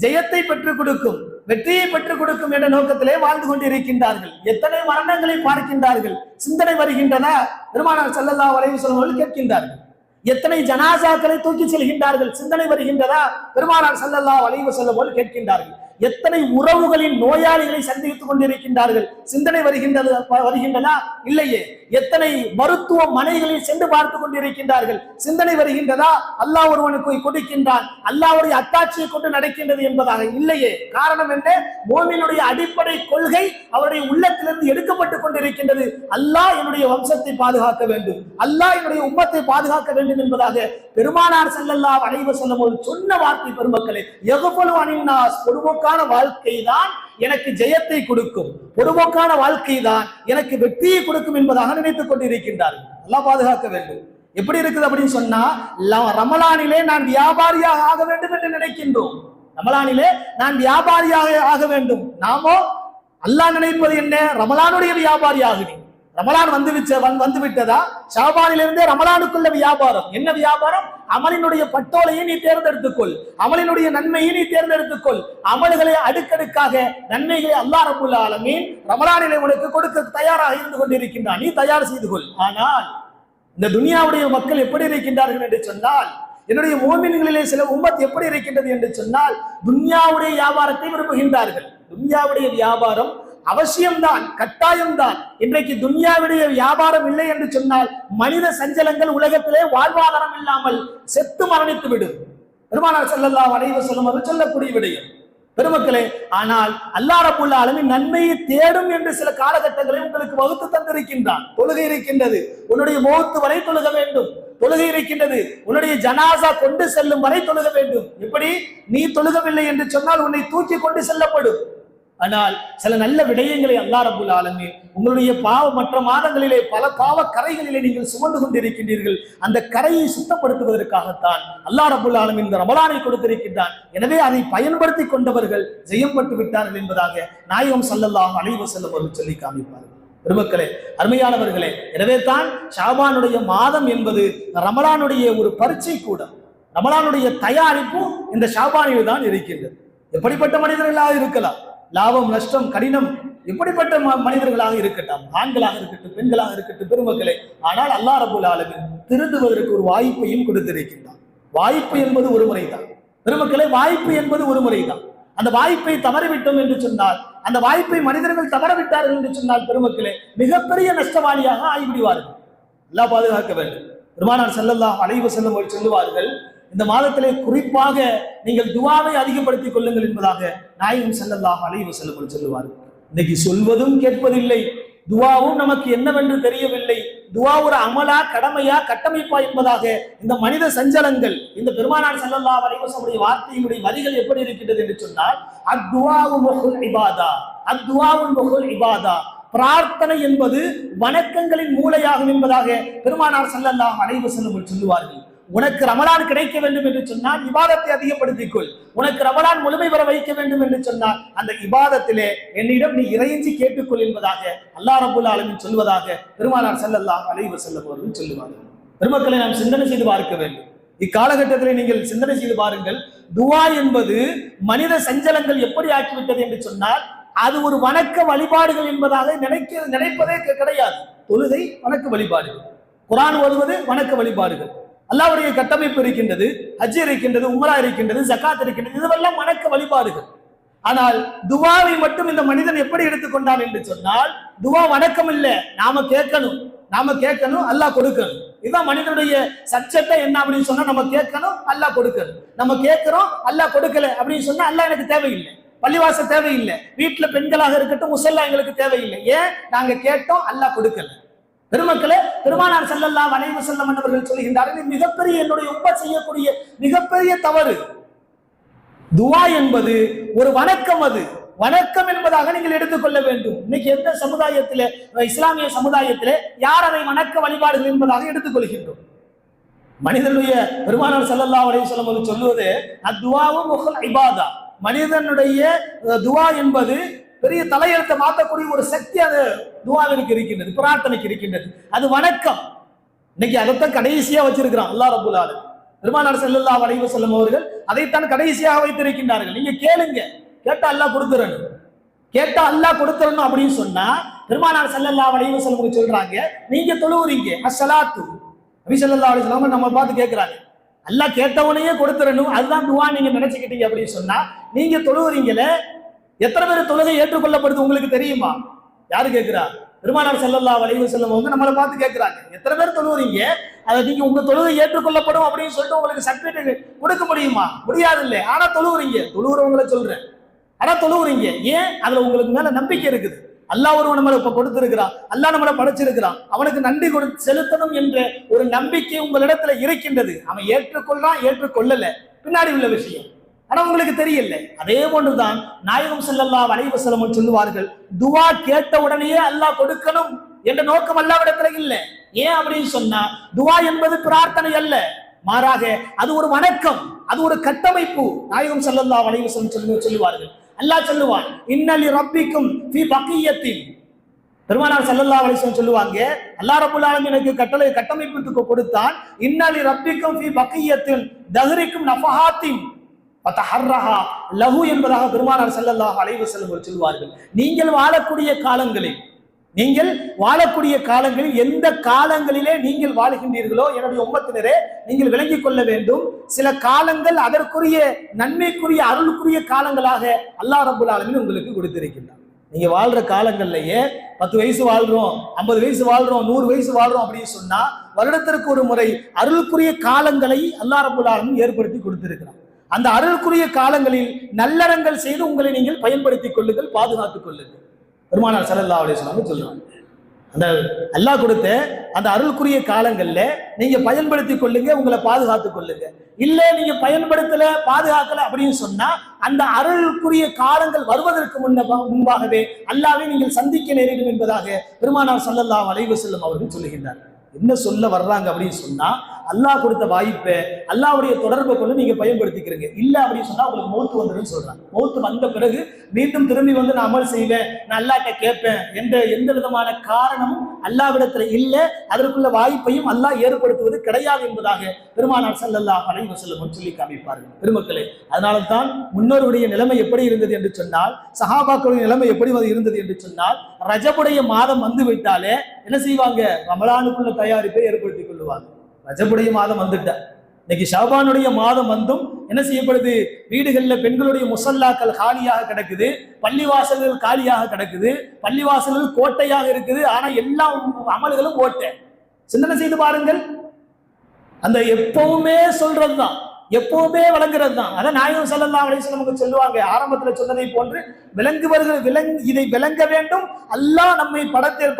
ஜெயத்தை பெற்றுக் கொடுக்கும், வெற்றியை பெற்றுக் கொடுக்கும் என்ற நோக்கத்திலே வாழ்ந்து கொண்டிருக்கின்றார்கள். எத்தனை மரணங்களை பார்க்கின்றார்கள், சிந்தனை வருகின்றன. பெருமானார் ஸல்லல்லாஹு அலைஹி வஸல்லம் அவர்கள் கேட்கின்றார்கள், எத்தனை ஜனாசாக்களை தூக்கி செல்கின்றார்கள், சிந்தனை வருகின்றதா? பெருமானார் ஸல்லல்லாஹு அலைஹி வஸல்லம் அவர்கள் கேட்கின்றார்கள், எத்தனை உறவுகளின் நோயாளிகளை சந்தித்துக் கொண்டிருக்கின்றார்கள், சிந்தனை வருகின்றதா? இல்லையே. எத்தனை மருத்துவ மனைகளில் சென்று பார்த்து கொண்டிருக்கின்றார்கள், சிந்தனை வருகின்றதா? அல்லாஹ் ஒருவனுக்கு கொடுக்கின்றான், அல்லாஹ்வுடைய அத்தாட்சியை கொண்டு நடக்கின்றது என்பதாக இல்லையே. காரணம் என்ன? மோமினுடைய அடிப்படை கொள்கை அவருடைய உள்ளத்திலிருந்து எடுக்கப்பட்டுக் கொண்டிருக்கின்றது. அல்லாஹ் என்னுடைய வம்சத்தை பாதுகாக்க வேண்டும், அல்லாஹ் என்னுடைய உம்மத்தை பாதுகாக்க வேண்டும் என்பதாக பெருமானார் ஸல்லல்லாஹு அலைஹி வஸல்லம் சொன்ன வார்த்தை. பெருமக்களே, யக்ஃபலு அனின்னாஸ், பொதுமோக்கான வாழ்க்கை தான் எனக்கு ஜெயத்தை கொடுக்கும், பொதுமோக்கான வாழ்க்கை தான் எனக்கு வெற்றியை கொடுக்கும் என்பதாக நினைத்துக் கொண்டிருக்கின்றார்கள். அல்லாஹ் பாதுகாக்க வேண்டும். எப்படி இருக்குது அப்படின்னு சொன்னா, ரமலானிலே நான் வியாபாரியாக ஆக வேண்டும் என்று நினைக்கின்றோம். ரமலானிலே நான் வியாபாரியாக ஆக வேண்டும். நாமோ அல்லாஹ் நினைப்பது என்ன? ரமலானுடைய வியாபாரி ஆகுது. ரமலான் வந்து விட்டதா? ஷாபானிலிருந்தே ரமலானுக்குள்ள வியாபாரம். என்ன வியாபாரம்? அமலினுடைய பட்டோலையை நீ தேர்ந்தெடுத்துக்கொள், அமலினுடைய நன்மையை நீ தேர்ந்தெடுத்துக்கொள். அமல்களை அடுக்கடுக்காக நன்மைகளை அல்லாஹ் ரப்பல் ஆலமீன் ரமலானிலே உனக்கு கொடுக்க தயாராக இருந்து கொண்டிருக்கின்றான், நீ தயார் செய்து கொள். ஆனால் இந்த துனியாவுடைய மக்கள் எப்படி இருக்கின்றார்கள் என்று சொன்னால், என்னுடைய மோமின்களிலே சில உம்மத் எப்படி இருக்கின்றது என்று சொன்னால், துன்யாவுடைய வியாபாரத்தை விரும்புகின்றார்கள். துன்யாவுடைய வியாபாரம் அவசியம்தான், கட்டாயம்தான். இன்றைக்கு துன்யாவுடைய வியாபாரம் இல்லை என்று சொன்னால் மனித சஞ்சலங்கள் உலகத்திலே வாழ்வாதாரம் இல்லாமல் செத்து மரணித்து விடும். பெருமானார் ஸல்லல்லாஹு அலைஹி வஸல்லம் அவர்கள் சொல்லக்கூடிய விடயம். பெருமக்களே, ஆனால் அல்லாஹ் ரப்பல் ஆலமீன் நன்மையை தேடும் என்று சில காலகட்டங்களை உங்களுக்கு வகுத்து தந்திருக்கின்றான். தொழுகை இருக்கின்றது, உன்னுடைய மௌத்து வரை தொழுக வேண்டும். தொழுகை இருக்கின்றது, உன்னுடைய ஜனாசா கொண்டு செல்லும் வரை தொழுக வேண்டும். எப்படி? நீ தொழுகவில்லை என்று சொன்னால் உன்னை தூக்கி கொண்டு செல்லப்படும். ஆனால் சில நல்ல விடயங்களை அல்லாஹ் ரப்பல் ஆலமீன் உங்களுடைய மற்ற மாதங்களிலே பல பாவ கரைகளிலே நீங்கள் சுமந்து கொண்டிருக்கின்றீர்கள். அந்த கரையை சுத்தப்படுத்துவதற்காகத்தான் அல்லாஹ் ரப்பல் ஆலமீன் இந்த ரமலானை கொடுத்திருக்கின்றான். எனவே அதை பயன்படுத்தி கொண்டவர்கள் ஜெயம் பெற்று விட்டார்கள் என்பதாக நாயகம் ஸல்லல்லாஹு அலைஹி வஸல்லம் அவர்கள் சொல்லி காமிப்பார்கள். பெருமக்களே, அருமையானவர்களே, எனவே தான் ஷாபானுடைய மாதம் என்பது ரமலானுடைய ஒரு பரீட்சை கூடம். ரமலானுடைய தயாரிப்பு இந்த ஷாபானில் தான் இருக்கின்றது. எப்படிப்பட்ட மனிதர்களாக இருக்கலாம், லாபம் நஷ்டம் கடினம் எப்படிப்பட்ட மனிதர்களாக இருக்கட்டும், ஆண்களாக இருக்கட்டும் பெண்களாக இருக்கட்டும் பெருமக்களே, ஆனால் அல்லாஹ் ரப்பல் ஆலமீன் திருந்துவதற்கு ஒரு வாய்ப்பையும் கொடுத்திருக்கின்றான். வாய்ப்பு என்பது ஒரு முறைதான் பெருமக்களே, வாய்ப்பு என்பது ஒரு முறைதான். அந்த வாய்ப்பை தவறிவிட்டோம் என்று சொன்னால், அந்த வாய்ப்பை மனிதர்கள் தவறவிட்டார்கள் என்று சொன்னால் பெருமக்களே மிகப்பெரிய நஷ்டவாளியாக ஆகிவிடுவார்கள். அல்லாஹ் பாதுகாக்க வேண்டும். பெருமானார் ஸல்லல்லாஹு அலைஹி வஸல்லம் அவர்கள் சொல்லுவார்கள், இந்த மாதத்திலே குறிப்பாக நீங்கள் துஆவை அதிகப்படுத்திக் கொள்ளுங்கள் என்பதாக நாயகம் ஸல்லல்லாஹு அலைஹி வஸல்லம் அவர்கள் சொல்லுவார்கள். இன்னைக்கு சொல்வதும் கேட்பதில்லை, துஆவும் நமக்கு என்னவென்று தெரியவில்லை. துஆ ஒரு அமலா, கடமையா, கட்டமைப்பா என்பதாக இந்த மனித சஞ்சலங்கள், இந்த பெருமானார் ஸல்லல்லாஹு அலைஹி வஸல்லம் வார்த்தையினுடைய வரிகள் எப்படி இருக்கின்றது என்று சொன்னால், அத்துஆஉ முஹுல் இபாதா, அத்துஆஉ முஹுல் இபாதா, பிரார்த்தனை என்பது வணக்கங்களின் மூளையாகும் என்பதாக பெருமானார் ஸல்லல்லாஹு அலைஹி வஸல்லம் சொல்லுவார்கள். உனக்கு ரமலான் கிடைக்க வேண்டும் என்று சொன்னால் இபாதத்தை அதிகப்படுத்திக் கொள். உனக்கு ரமலான் முழுமை பெற வைக்க வேண்டும் என்று சொன்னால் அந்த இபாதத்திலே என்னிடம் நீ இறைஞ்சி கேட்டுக்கொள் என்பதாக அல்லாஹ் ரப்பல் ஆலமீன் சொல்வதாக பெருமானார் ஸல்லல்லாஹு அலைஹி வஸல்லம் அவர்கள் சொல்லுவார்கள். பெருமக்களை நாம் சிந்தனை செய்து பார்க்க வேண்டும். இக்காலகட்டத்திலே நீங்கள் சிந்தனை செய்து பாருங்கள். துஆ என்பது மனித சஞ்சலங்கள் எப்படி ஆக்கிவிட்டது என்று சொன்னால், அது ஒரு வணக்க வழிபாடுகள் என்பதாக நினைப்பதே கிடையாது. தொழுகை வணக்க வழிபாடுகள், குர்ஆன் ஓதுவது வணக்க வழிபாடுகள், அல்லாஹ்வுடைய கட்டமைப்பு இருக்கின்றது, ஹஜ் இருக்கின்றது, உம்ரா இருக்கின்றது, ஜகாத் இருக்கின்றது, இதுவெல்லாம் வணக்க வழிபாடுகள். ஆனால் துஆவை மட்டும் இந்த மனிதன் எப்படி எடுத்துக்கொண்டான் என்று சொன்னால், துஆ வணக்கம் இல்ல, நாம கேட்கணும் அல்லாஹ் கொடுக்கணும். இதுதான் மனிதனுடைய சப்ஜெக்ட். என்ன அப்படின்னு சொன்னா, நம்ம கேட்கணும் அல்லாஹ் கொடுக்கணும், நம்ம கேட்கிறோம் அல்லாஹ் கொடுக்கல அப்படின்னு சொன்னா அல்லாஹ் எனக்கு தேவையில்லை, பள்ளிவாசல் தேவையில்லை, வீட்டுல பெண்களாக இருக்கட்டும் முஸல்லா எங்களுக்கு தேவையில்லை. ஏன்? நாங்க கேட்டோம் அல்லாஹ் கொடுக்கல. பெருமக்களே, பெருமானார் ஸல்லல்லாஹு அலைஹி வஸல்லம் அவர்கள் சொல்கின்றார்கள், மிகப்பெரிய என்னுடைய உம்மத் செய்யக்கூடிய மிகப்பெரிய தவறு துஆ என்பது ஒரு வணக்கம். அது வணக்கம் என்பதாக நீங்கள் எடுத்துக்கொள்ள வேண்டும். இன்னைக்கு எந்த சமுதாயத்திலே, இஸ்லாமிய சமுதாயத்திலே யார் அதை வணக்க வழிபாடுகள் என்பதாக எடுத்துக்கொள்கின்றோம்? மனிதனுடைய பெருமானார் ஸல்லல்லாஹு அலைஹி வஸல்லம் அவர்கள் சொல்லுவது அத்துஆஉ முஹுல் இபாதா, மனிதனுடைய துஆ என்பது பெரிய தலையெழுத்தை மாற்றக்கூடிய ஒரு சக்தி அது துஆவிற்கு இருக்கின்றது, பிரார்த்தனைக்கு இருக்கின்றது, அது வணக்கம். இன்னைக்கு அதைத்தான் கடைசியா வச்சிருக்கிறான் அல்லாஹ் ரப்பல் ஆலமீன். பெருமானார் ஸல்லல்லாஹு அலைஹி வஸல்லம் அவர்கள் அதைத்தான் கடைசியாக வைத்திருக்கின்றார்கள். நீங்க கேளுங்க, கேட்டா அல்லாஹ் கொடுத்துறணும், கேட்டா அல்லாஹ் கொடுத்துறணும் அப்படின்னு சொன்னா பெருமானார் ஸல்லல்லாஹு அலைஹி வஸல்லம் சொல்றாங்க, நீங்க தொழுவுறீங்க அஸ்ஸலாத்து, நபி ஸல்லல்லாஹு அலைஹி வஸல்லம் நம்ம பார்த்து கேட்கிறாங்க, அல்லாஹ் கேட்டவனையே கொடுத்துறணும், அதுதான் துஆ நீங்க நினைச்சுக்கிட்டீங்க அப்படின்னு சொன்னா, நீங்க தொழுவுறீங்களே, எத்தனை பேர் தொழுகை ஏற்றுக்கொள்ளப்படுது உங்களுக்கு தெரியுமா? யாரு கேட்கிறா? பெருமானார் ஸல்லல்லாஹு அலைஹி வஸல்லம் வந்து நம்மளை பார்த்து கேட்கிறாங்க, எத்தனை பேர் தொழுவுறீங்க, அதை நீங்க உங்க தொழுகை ஏற்றுக்கொள்ளப்படும் அப்படின்னு சொல்லிட்டு உங்களுக்கு சர்டிபிகேட் கொடுக்க முடியுமா? முடியாது இல்லை. ஆனா தொழுவுறீங்க, தொழுவுறவங்களை சொல்றேன், ஆனா தொழுவுறீங்க. ஏன்? அதுல உங்களுக்கு மேல நம்பிக்கை இருக்குது. அல்லாஹ் ஒருவன் நம்மளை இப்ப கொடுத்திருக்கிறான், அல்லாஹ் நம்மளை படைச்சிருக்கிறான், அவனுக்கு நன்றி செலுத்தணும் என்ற ஒரு நம்பிக்கை உங்களிடத்துல இருக்கின்றது. அவன் ஏற்றுக்கொள்றான் ஏற்றுக்கொள்ளல பின்னாடி உள்ள விஷயம், ஆனா உங்களுக்கு தெரியல. அதே போன்றுதான் நாயகம் ஸல்லல்லாஹு அலைஹி வஸல்லம் சொல்லுவார்கள், துஆ கேட்ட உடனேயே அல்லாஹ் கொடுக்கணும் என்ற நோக்கம் அல்லாஹ்விடத்துல இல்லை. ஏன் அப்படின்னு சொன்னா, துஆ என்பது பிரார்த்தனை அல்ல, மாறாக அது ஒரு வணக்கம், அது ஒரு கட்டமைப்பு. நாயகம் ஸல்லல்லாஹு அலைஹி வஸல்லம் சொல்லுவார்கள், அல்லாஹ் சொல்லுவான், இன்னலி ரப்பிக்கும் ஃபீ பகியத்தின். பெருமானார் ஸல்லல்லாஹு அலைஹி வஸல்லம் சொல்லுவாங்க, அல்லாஹ் ரப்பல் ஆலமீன் எனக்கு கட்டமைப்புக்கு கொடுத்தான், இன்னலி ரப்பிக்கும் ஃபீ பகியத்தின் தஹரிக்கும் நஃபஹாத்தின் ஃபதஹர்ரஹா லஹு என்பதாக பெருமானார் ஸல்லல்லாஹு அலைஹி வஸல்லம் சொல்வார்கள். நீங்கள் வாழக்கூடிய காலங்களில் எந்த காலங்களிலே நீங்கள் வாழுகின்றீர்களோ என்னுடைய உம்மத்தினரே, நீங்கள் விளங்கிக் கொள்ள வேண்டும், சில காலங்கள் அதற்குரிய நன்மைக்குரிய அருளுக்குரிய காலங்களாக அல்லாஹ் ரப்பல் ஆலமீன் உங்களுக்கு கொடுத்திருக்கின்றார். நீங்க வாழ்ற காலங்கள்லயே 10 வயசு வாழ்றோம், 50 வயசு வாழ்றோம், 100 வயசு வாழ்றோம் அப்படின்னு சொன்னா, வருடத்திற்கு ஒரு முறை அருளுக்குரிய காலங்களை அல்லாஹ் ரப்பல் ஆலமீன் ஏற்படுத்தி கொடுத்திருக்கிறார். அந்த அருளுக்குரிய காலங்களில் நல்லறங்கள் செய்து உங்களை நீங்கள் பயன்படுத்திக் கொள்ளுங்கள், பாதுகாத்துக் கொள்ளுங்கள். பெருமானார் ஸல்லல்லாஹு அலைஹி வஸல்லம் சொல்றாங்க, அந்த அல்லாஹ் கொடுத்த அந்த அருள்குரிய காலங்கள்ல நீங்க பயன்படுத்திக் கொள்ளுங்க, உங்களை பாதுகாத்துக் கொள்ளுங்க. இல்ல நீங்க பயன்படுத்தல பாதுகாக்கல அப்படின்னு சொன்னா அந்த அருள்குரிய காலங்கள் வருவதற்கு முன்பாகவே அல்லாஹ்வை நீங்கள் சந்திக்க நேரிடும் என்பதாக பெருமானார் ஸல்லல்லாஹு அலைஹி வஸல்லம் அவர்கள் சொல்லுகின்றார். என்ன சொல்ல வர்றாங்க அப்படின்னு சொன்னா, அல்லாஹ் கொடுத்த வாய்ப்பை அல்லாஹ்வுடைய தொடர்பை கொண்டு நீங்க பயன்படுத்திக்கிறீங்க. இல்ல அப்படின்னு சொன்னா உங்களுக்கு மௌத்து வந்துடும் சொல்றாங்க. மௌத்து வந்த பிறகு மீண்டும் திரும்பி வந்து நான் அமல் செய்வேன், நான் அல்லாஹ்ட்ட கேட்பேன் எந்த விதமான காரணமும் அல்லாஹ்விடத்துல இல்ல, அதற்குள்ள வாய்ப்பையும் அல்லாஹ் ஏற்படுத்துவது கிடையாது என்பதாக பெருமானார் ஸல்லல்லாஹு அலைஹி வஸல்லம் சொல்லி காமிப்பார்கள். பெருமக்களே, அதனால தான் முன்னோருடைய நிலைமை எப்படி இருந்தது என்று சொன்னால், சஹாபாக்களுடைய நிலைமை எப்படி இருந்தது என்று சொன்னால், ரஜபுடைய மாதம் வந்து விட்டாலே என்ன செய்வாங்க, ரமலானுக்குள்ள தயாரிப்பை ஏற்படுத்திக் கொள்ளுவாங்க. ரஜபுடைய மாதம் வந்துட்ட, இன்னைக்கு ஷாபானுடைய மாதம் வந்தும் என்ன செய்யப்படுது, வீடுகளில் பெண்களுடைய முசல்லாக்கள் காலியாக கிடக்குது, பள்ளிவாசல்கள் காலியாக கிடக்குது, பள்ளிவாசல்கள் கோட்டையாக இருக்குது. ஆனா எல்லா அமல்களும் கோட்டை. சிந்தனை செய்து பாருங்கள், அந்த எப்பவுமே சொல்றதுதான், எப்பவுமே வழங்குறது தான். அதான் நாயகம் ஸல்லல்லாஹு அலைஹி வஸல்லம் சொல்லுவாங்க, ஆரம்பத்துல சொன்னதை போன்று இதை விளங்க வேண்டும். அல்லாஹ் நம்மை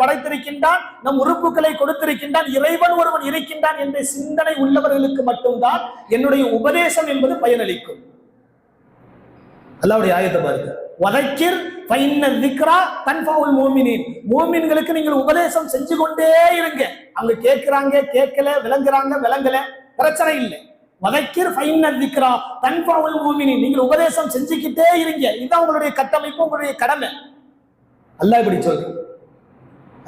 படைத்திருக்கின்றான், நம் உறுப்புகளை கொடுத்திருக்கின்றான், இறைவன் ஒருவன் இருக்கின்றான் என்ற சிந்தனை உள்ளவர்களுக்கு மட்டும்தான் என்னுடைய உபதேசம் என்பது பயனளிக்கும். அல்லாஹ்வுடைய ஆயத்தை பாருங்க, வதக்கிர் ஃபைன்ன திக்ரா தன்ஃபவுல் முஃமினீன். முஃமின்களுக்கு நீங்கள் உபதேசம் செஞ்சு கொண்டே இருங்க. அவங்க கேட்கிறாங்க, கேட்கல, விளங்குறாங்க, விளங்கல, பிரச்சனை இல்லை. வதக்கிர் ஃபைன்ன திக்ரா தன்ஃபவுல் முஃமினீன். நீங்கள் உபதேசம் செஞ்சுக்கிட்டே இருங்க. இதுதான் உங்களுடைய கட்டமைப்பு, உங்களுடைய கடமை. அல்லாஹ் இப்படி சொல்ற.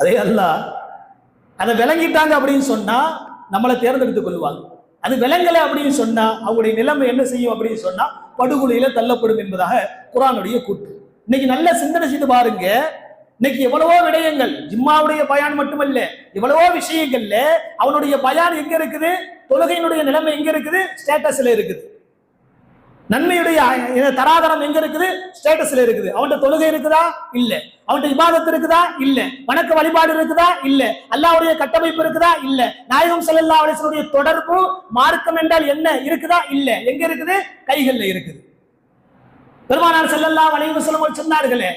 அதே அல்லாஹ் அதை விளங்கிட்டாங்க அப்படின்னு சொன்னா நம்மளை தேர்ந்தெடுத்துக் கொள்வாங்க. அது விளங்கலை அப்படின்னு சொன்னா அவங்களுடைய நிலைமை என்ன செய்யும் அப்படின்னு சொன்னா படுகொலையில தள்ளப்படும் என்பதாக குர்ஆனுடைய கூற்று. இன்னைக்கு நல்ல சிந்தனை செய்து பாருங்க. இன்னைக்கு எவ்வளவோ விடயங்கள், ஜிம்மாவுடைய பயான் மட்டுமல்ல, எவ்வளவோ விஷயங்கள்ல அவனுடைய பயான் எங்க இருக்குது, தொழுகையினுடைய நிலைமை எங்க இருக்குது, ஸ்டேட்டஸ்ல இருக்குது. நன்மையுடைய தராதரம் எங்க இருக்குது, ஸ்டேட்டஸ்ல இருக்குது. அவன்கிட்ட தொழுகை இருக்குதா, இல்ல. அவன்கிட்ட இபாதத் இருக்குதா, இல்ல. வணக்க வழிபாடு இருக்குதா, இல்ல. அல்லாஹ்வுடைய கட்டமைப்பு இருக்குதா, இல்ல. நாயகம் ஸல்லல்லாஹு அலைஹி வஸல்லம் தொடர்பு மார்க்கம் என்றால் என்ன இருக்குதா, இல்ல. எங்க இருக்குது, கைகள்ல இருக்குது. பெருமானார் ஸல்லல்லாஹு அலைஹி வஸல்லம் சொன்னார்களே,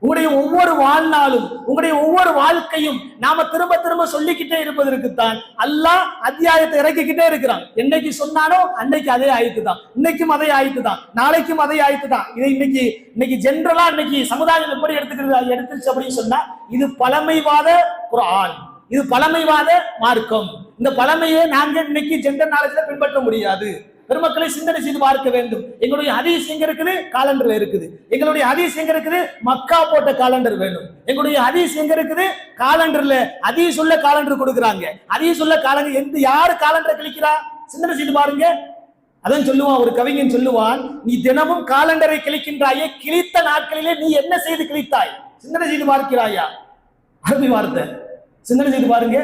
உங்களுடைய ஒவ்வொரு வாழ்நாளும், உங்களுடைய ஒவ்வொரு வாழ்க்கையும் நாம திரும்ப திரும்ப சொல்லிக்கிட்டே இருப்பதற்குத்தான் அல்லாஹ் அத்தியாயத்தை இறக்கிக்கிட்டே இருக்கிறான். என்னைக்கு சொன்னானோ அன்னைக்கு அதே ஆயிட்டு தான், இன்னைக்கும் அதே ஆயிட்டு தான், நாளைக்கும் அதே ஆயிட்டு தான். இதை இன்னைக்கு ஜென்ரலா இன்னைக்கு சமுதாயம் எப்படி எடுத்துருச்சு அப்படின்னு சொன்னா, இது பழமைவாத குர்ஆன், இது பழமைவாத மார்க்கம். இந்த பழமையை நாங்க இன்னைக்கு ஜென்ரல் நாலேஜ்ல பின்பற்ற முடியாது. பெருமக்களை சிந்தனை செய்து பார்க்க வேண்டும். எங்களுடைய ஹதீஸ் எங்க இருக்குது, காலண்டர்ல இருக்குது. எங்களுடைய ஹதீஸ் எங்க இருக்குது, மக்கா போட்ட காலண்டர் வேணும். எங்களுடைய ஹதீஸ் எங்க இருக்குது, காலண்டர்ல ஹதீஸ் உள்ள காலண்டர் கொடுக்குறாங்க. ஹதீஸ் உள்ள காலண்டர் யாரு காலண்டரை கிழிக்கிறா, சிந்தனை செய்து பாருங்க. அதான் சொல்லுவான், ஒரு கவிஞன் சொல்லுவான், நீ தினமும் காலண்டரை கிழிக்கின்றாயே, கிழித்த நாட்களிலே நீ என்ன செய்து கிழித்தாய், சிந்தனை செய்து பார்க்கிறாயா? அரபி வார்த்தை, சிந்தனை செய்து பாருங்க.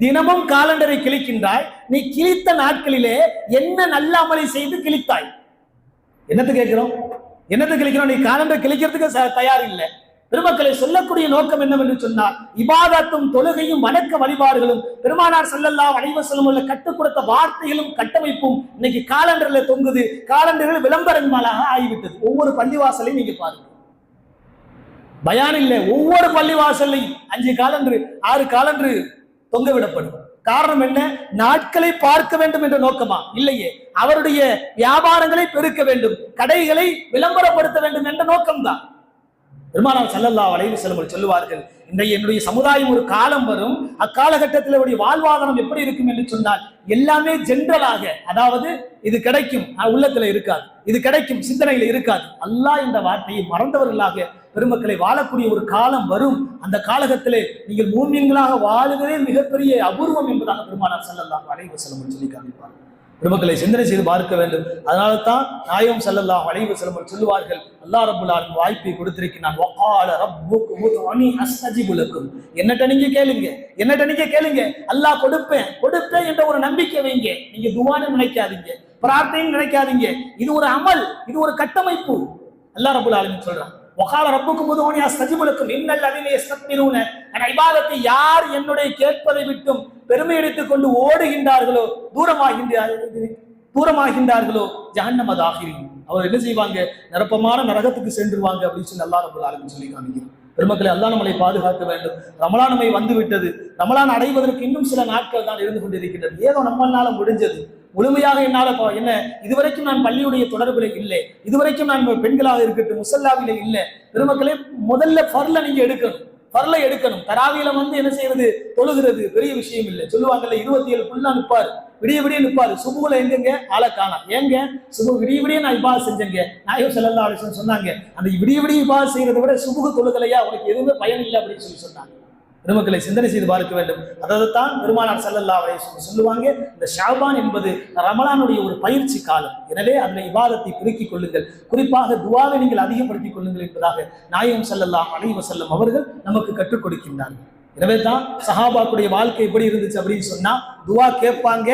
தினமும் காலண்டரை கிழிக்கின்றாய், நீ கிழித்த நாட்களிலே என்ன நல்ல அமலை செய்து கிழித்தாய்? என்னத்து கேட்கிறோம், என்னத்து கிழிக்கிறோம்? நீ காலண்டர் கிழிக்கிறதுக்கு தயார் இல்லை. பெருமக்களை சொல்லக்கூடிய நோக்கம் என்னவென்று சொன்னால், இபாதத்தும் தொழுகையும் வணக்க வழிபாடுகளும் பெருமானார் ஸல்லல்லாஹு அலைஹி வஸல்லம் கற்றுக் கொடுத்த வார்த்தைகளும் கட்டமைப்பும் இன்னைக்கு காலண்டர்ல தொங்குது. காலண்டர்கள் விளம்பரங்களாக ஆகிவிட்டது. ஒவ்வொரு பள்ளிவாசலையும் நீங்க பாருங்க, பயான் இல்லை, ஒவ்வொரு பள்ளிவாசலையும் 5 காலண்டர் 6 காலண்டர் தொங்க விடப்படும். காரணம் என்ன? நாட்களை பார்க்க வேண்டும் என்ற நோக்கமா? இல்லையே, அவருடைய வியாபாரங்களை பெருக்க வேண்டும், கடைகளை விளம்பரப்படுத்த வேண்டும் என்ற நோக்கம்தான். பெருமானார் ஸல்லல்லாஹு அலைஹி வஸல்லம் சொல்லுவார்கள், என்னுடைய சமுதாயம் ஒரு காலம் வரும், அக்காலகட்டத்தில் அவருடைய வாழ்வாதாரம் எப்படி இருக்கும் என்று சொன்னால், எல்லாமே ஜென்ரலாக, அதாவது இது கிடைக்கும் உள்ளத்துல இருக்காது, இது கிடைக்கும் சிந்தனையில இருக்காது. அல்லாஹ் என்ற வார்த்தையை மறந்தவர்களாக பெருமக்களை வாழக்கூடிய ஒரு காலம் வரும். அந்த காலகட்டத்திலே நீங்கள் மூமின்களாக வாழுவதே மிகப்பெரிய அபூர்வம் என்பதாக பெருமானார் ஸல்லல்லாஹு அலைஹி வஸல்லம் சொல்லி காண்பிப்பார். பெருமக்களை சிந்தனை செய்து பார்க்க வேண்டும். அதனால தான் நாயகம் ஸல்லல்லாஹு அலைஹி வஸல்லம் சொல்லுவார்கள், அல்லாஹ் ரப்பல் ஆலமீன் வாய்ப்பை கொடுத்திருக்கிறான். வகால ரப்புக்கும் உதுஊனி அஸ்தஜிபு லக்கும். என்னட்ட நீங்க கேளுங்க, என்னட்ட நீங்க கேளுங்க, அல்லாஹ் கொடுப்பேன் கொடுப்பேன் என்ற ஒரு நம்பிக்கை வைங்க. நீங்க துஆன்னு நினைக்காதீங்க, பிரார்த்தனை நினைக்காதீங்க. இது ஒரு அமல், இது ஒரு கட்டமைப்பு. அல்லாஹ் ரப்பல் ஆலமீன் சொல்றான், வகால ரப்புக்கும் உதுஊனி அஸ்தஜிபு லக்கும் இன்னல் லதீன யஸ்தக்பிரூன அன் இபாதத்தி. யார் என்னுடைய கேட்பதை விட்டும் பெருமை எடுத்துக் கொண்டு ஓடுகின்றார்களோ, தூரமாகின்றார்களோ ஜஹன்னம தாகிரின், அவர் என்ன செய்வாங்க, நிரப்பமான நரகத்துக்கு சென்றுவாங்க அப்படின்னு சொல்லி அல்லாஹ் ரப்பல் ஆலமீன் சொல்லி காமிக்கிறார். பெருமக்களை, அல்லாஹ் நம்மளை பாதுகாக்க வேண்டும். ரமலான் நம்மை வந்து விட்டது. ரமலான் அடைவதற்கு இன்னும் சில நாட்கள் தான் இருந்து கொண்டிருக்கின்றது. ஏதோ நம்மளால முடிஞ்சது. முழுமையாக என்னால என்ன, இதுவரைக்கும் நான் பள்ளியுடைய தொடர்பில் இல்லை, இதுவரைக்கும் நான் பெண்களாக இருக்கட்டும் முசல்லாவில இல்லை. பெருமக்களே, முதல்ல ஃபர்ல நீங்க எடுக்கணும், ஃபர்ல எடுக்கணும். தராவியில வந்து என்ன செய்யறது, தொழுகிறது பெரிய விஷயம் இல்லை. சொல்லுவாங்கல்ல, 27 நிற்பாரு, விடிய விடிய நிற்பாரு. சுபுல எங்கெங்க ஆளை காணா, ஏங்க சுபு விடிய விடிய நான் இபாத செஞ்சேங்க. நாயகம் ஸல்லல்லாஹு அலைஹி வஸல்லம் சொன்னாங்க, அந்த விடிய விடிய இபாத செய்யறதை விட சுபுகு தொழுகலையா உனக்கு எதுவுமே பயன் இல்லை அப்படின்னு சொல்லி சொன்னாங்க. பெருமக்களை, சிந்தனை செய்து பார்க்க வேண்டும். அதைத்தான் பெருமானார் ஸல்லல்லாஹு அலைஹி வஸல்லம் சொல்லுவாங்க, இந்த ஷாபான் என்பது ரமலானுடைய ஒரு பயிற்சி காலம். எனவே அதில் இபாதத்தை பெருக்கிக் கொள்ளுங்கள், குறிப்பாக துஆவை நீங்கள் அதிகப்படுத்திக் கொள்ளுங்கள் என்பதாக நாயகம் ஸல்லல்லாஹு அலைஹி வஸல்லம் அவர்கள் நமக்கு கற்றுக் கொடுக்கின்றார்கள். எனவே தான் சஹாபாக்குடைய வாழ்க்கை எப்படி இருந்துச்சு அப்படின்னு சொன்னா, துஆ கேட்பாங்க,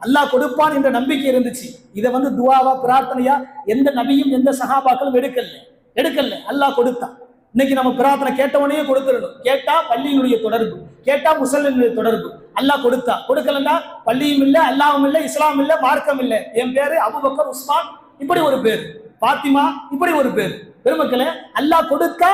அல்லாஹ் கொடுப்பான் என்ற நம்பிக்கை இருந்துச்சு. இதை வந்து துஆவா பிரார்த்தனையா எந்த நபியும் எந்த சஹாபாக்களும் எடுக்கல. அல்லாஹ் கொடுத்தான். இன்னைக்கு நம்ம பிரார்த்தனை கேட்டவனையே கொடுத்துடணும். கேட்டா பள்ளியினுடைய தொடர்பு, கேட்டா முஸ்லிம்களுடைய தொடர்பு. அல்லாஹ் கொடுக்கலன்னா பள்ளியும் இல்லை, அல்லாவும் இல்லை, இஸ்லாம் இல்லை, மார்க்கம் இல்லை. என் பேரு அபூபக்கர், உஸ்மான், இப்படி ஒரு பேர், பாத்திமா, இப்படி ஒரு பேர். பெருமக்களே, அல்லாஹ் கொடுத்தா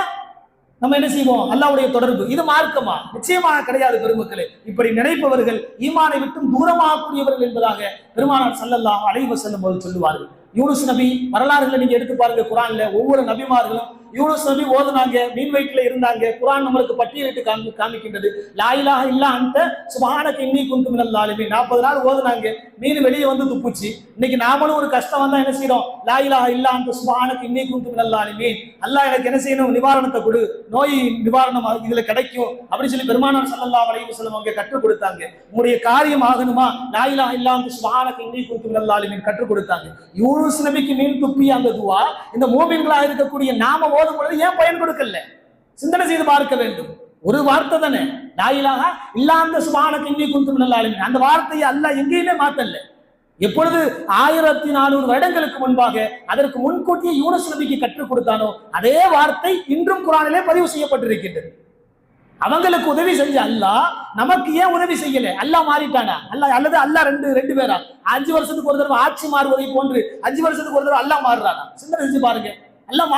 நம்ம என்ன செய்வோம், அல்லாஹ்வுடைய தொடர்பு. இது மார்க்கமா? நிச்சயமாக கிடையாது. பெருமக்களே, இப்படி நினைப்பவர்கள் ஈமானை விட்டும் தூரமாகக்கூடியவர்கள் என்பதாக பெருமானார் ஸல்லல்லாஹு அலைஹி வஸல்லம் அவர்கள் சொல்லுவார்கள். யூனுஸ் நபி வரலாறுகளை நீங்க எடுத்து பாருங்க. குர்ஆன்ல ஒவ்வொரு நபிமார்களும் யூனுஸ் நபி ஓதுனாங்க, மீன் வயிற்றுல இருந்தாங்க. குர்ஆன் நம்மளுக்கு பட்டியலிட்டு காமிக்கின்றது. லா இலாஹ இல்லா அன்த சுப்ஹானக இன்னி குன்து மினல் ஸாலிமீன். 40 நாள் ஓதுனாங்க, மீன் வெளியே வந்து துப்புச்சு. இன்னைக்கு நாமளும் ஒரு கஷ்டம் வந்தா என்ன செய்யறோம், லா இலாஹ இல்லா அன்த சுப்ஹானக இன்னி குன்து மினல் ஸாலிமீன். அல்லாஹ் எனக்கு என்ன செய்யணும், நிவாரணத்தை கொடு, நோய் நிவாரணம் இதுல கிடைக்கும் அப்படின்னு சொல்லி பெருமானார் ஸல்லல்லாஹு அலைஹி வஸல்லம் அவங்க கற்றுக் கொடுத்தாங்க. உங்களுடைய காரியம் ஆகணுமா, லா இலாஹ இல்லா அன்த சுப்ஹானக இன்னி குன்து மினல் ஸாலிமீன் கற்றுக் கொடுத்தாங்க. யூனுஸ் நபிக்கு மீன் துப்பிய அந்த துஆ இந்த மூமின்களாக இருக்கக்கூடிய நாம ஓதும் பொழுது ஏன் பயன் கொடுக்கல? சிந்தனை செய்து பார்க்க வேண்டும். ஒரு வார்த்தை தானே, லா இலாஹ இல்லா அன்த சுப்ஹானக இன்னி குன்து மினல் ஸாலிமீன். அந்த வார்த்தையை அல்லாஹ் எங்கேயுமே மாத்தல. எப்பொழுது 1400 வருடங்களுக்கு முன்பாக அதற்கு முன்கூட்டியே யூனுஸ் நபிக்கு கற்றுக் கொடுத்தானோ அதே வார்த்தை இன்றும் குர்ஆனிலே பதிவு செய்யப்பட்டிருக்கின்றது. அவங்களுக்கு உதவி செஞ்ச அல்லாஹ் நமக்கு ஏன் உதவி செய்யல? அல்லாஹ் மாறிட்டானா? அல்லது அல்லாஹ் ரெண்டு பேரா? 5 வருஷத்துக்கு ஒரு தடவை ஆட்சி மாறுவதை போன்று 5 வருஷத்துக்கு ஒரு தடவை அல்லாஹ் மாறுறானா? சிந்தனை செஞ்சு பாருங்க. அல்லாஹ்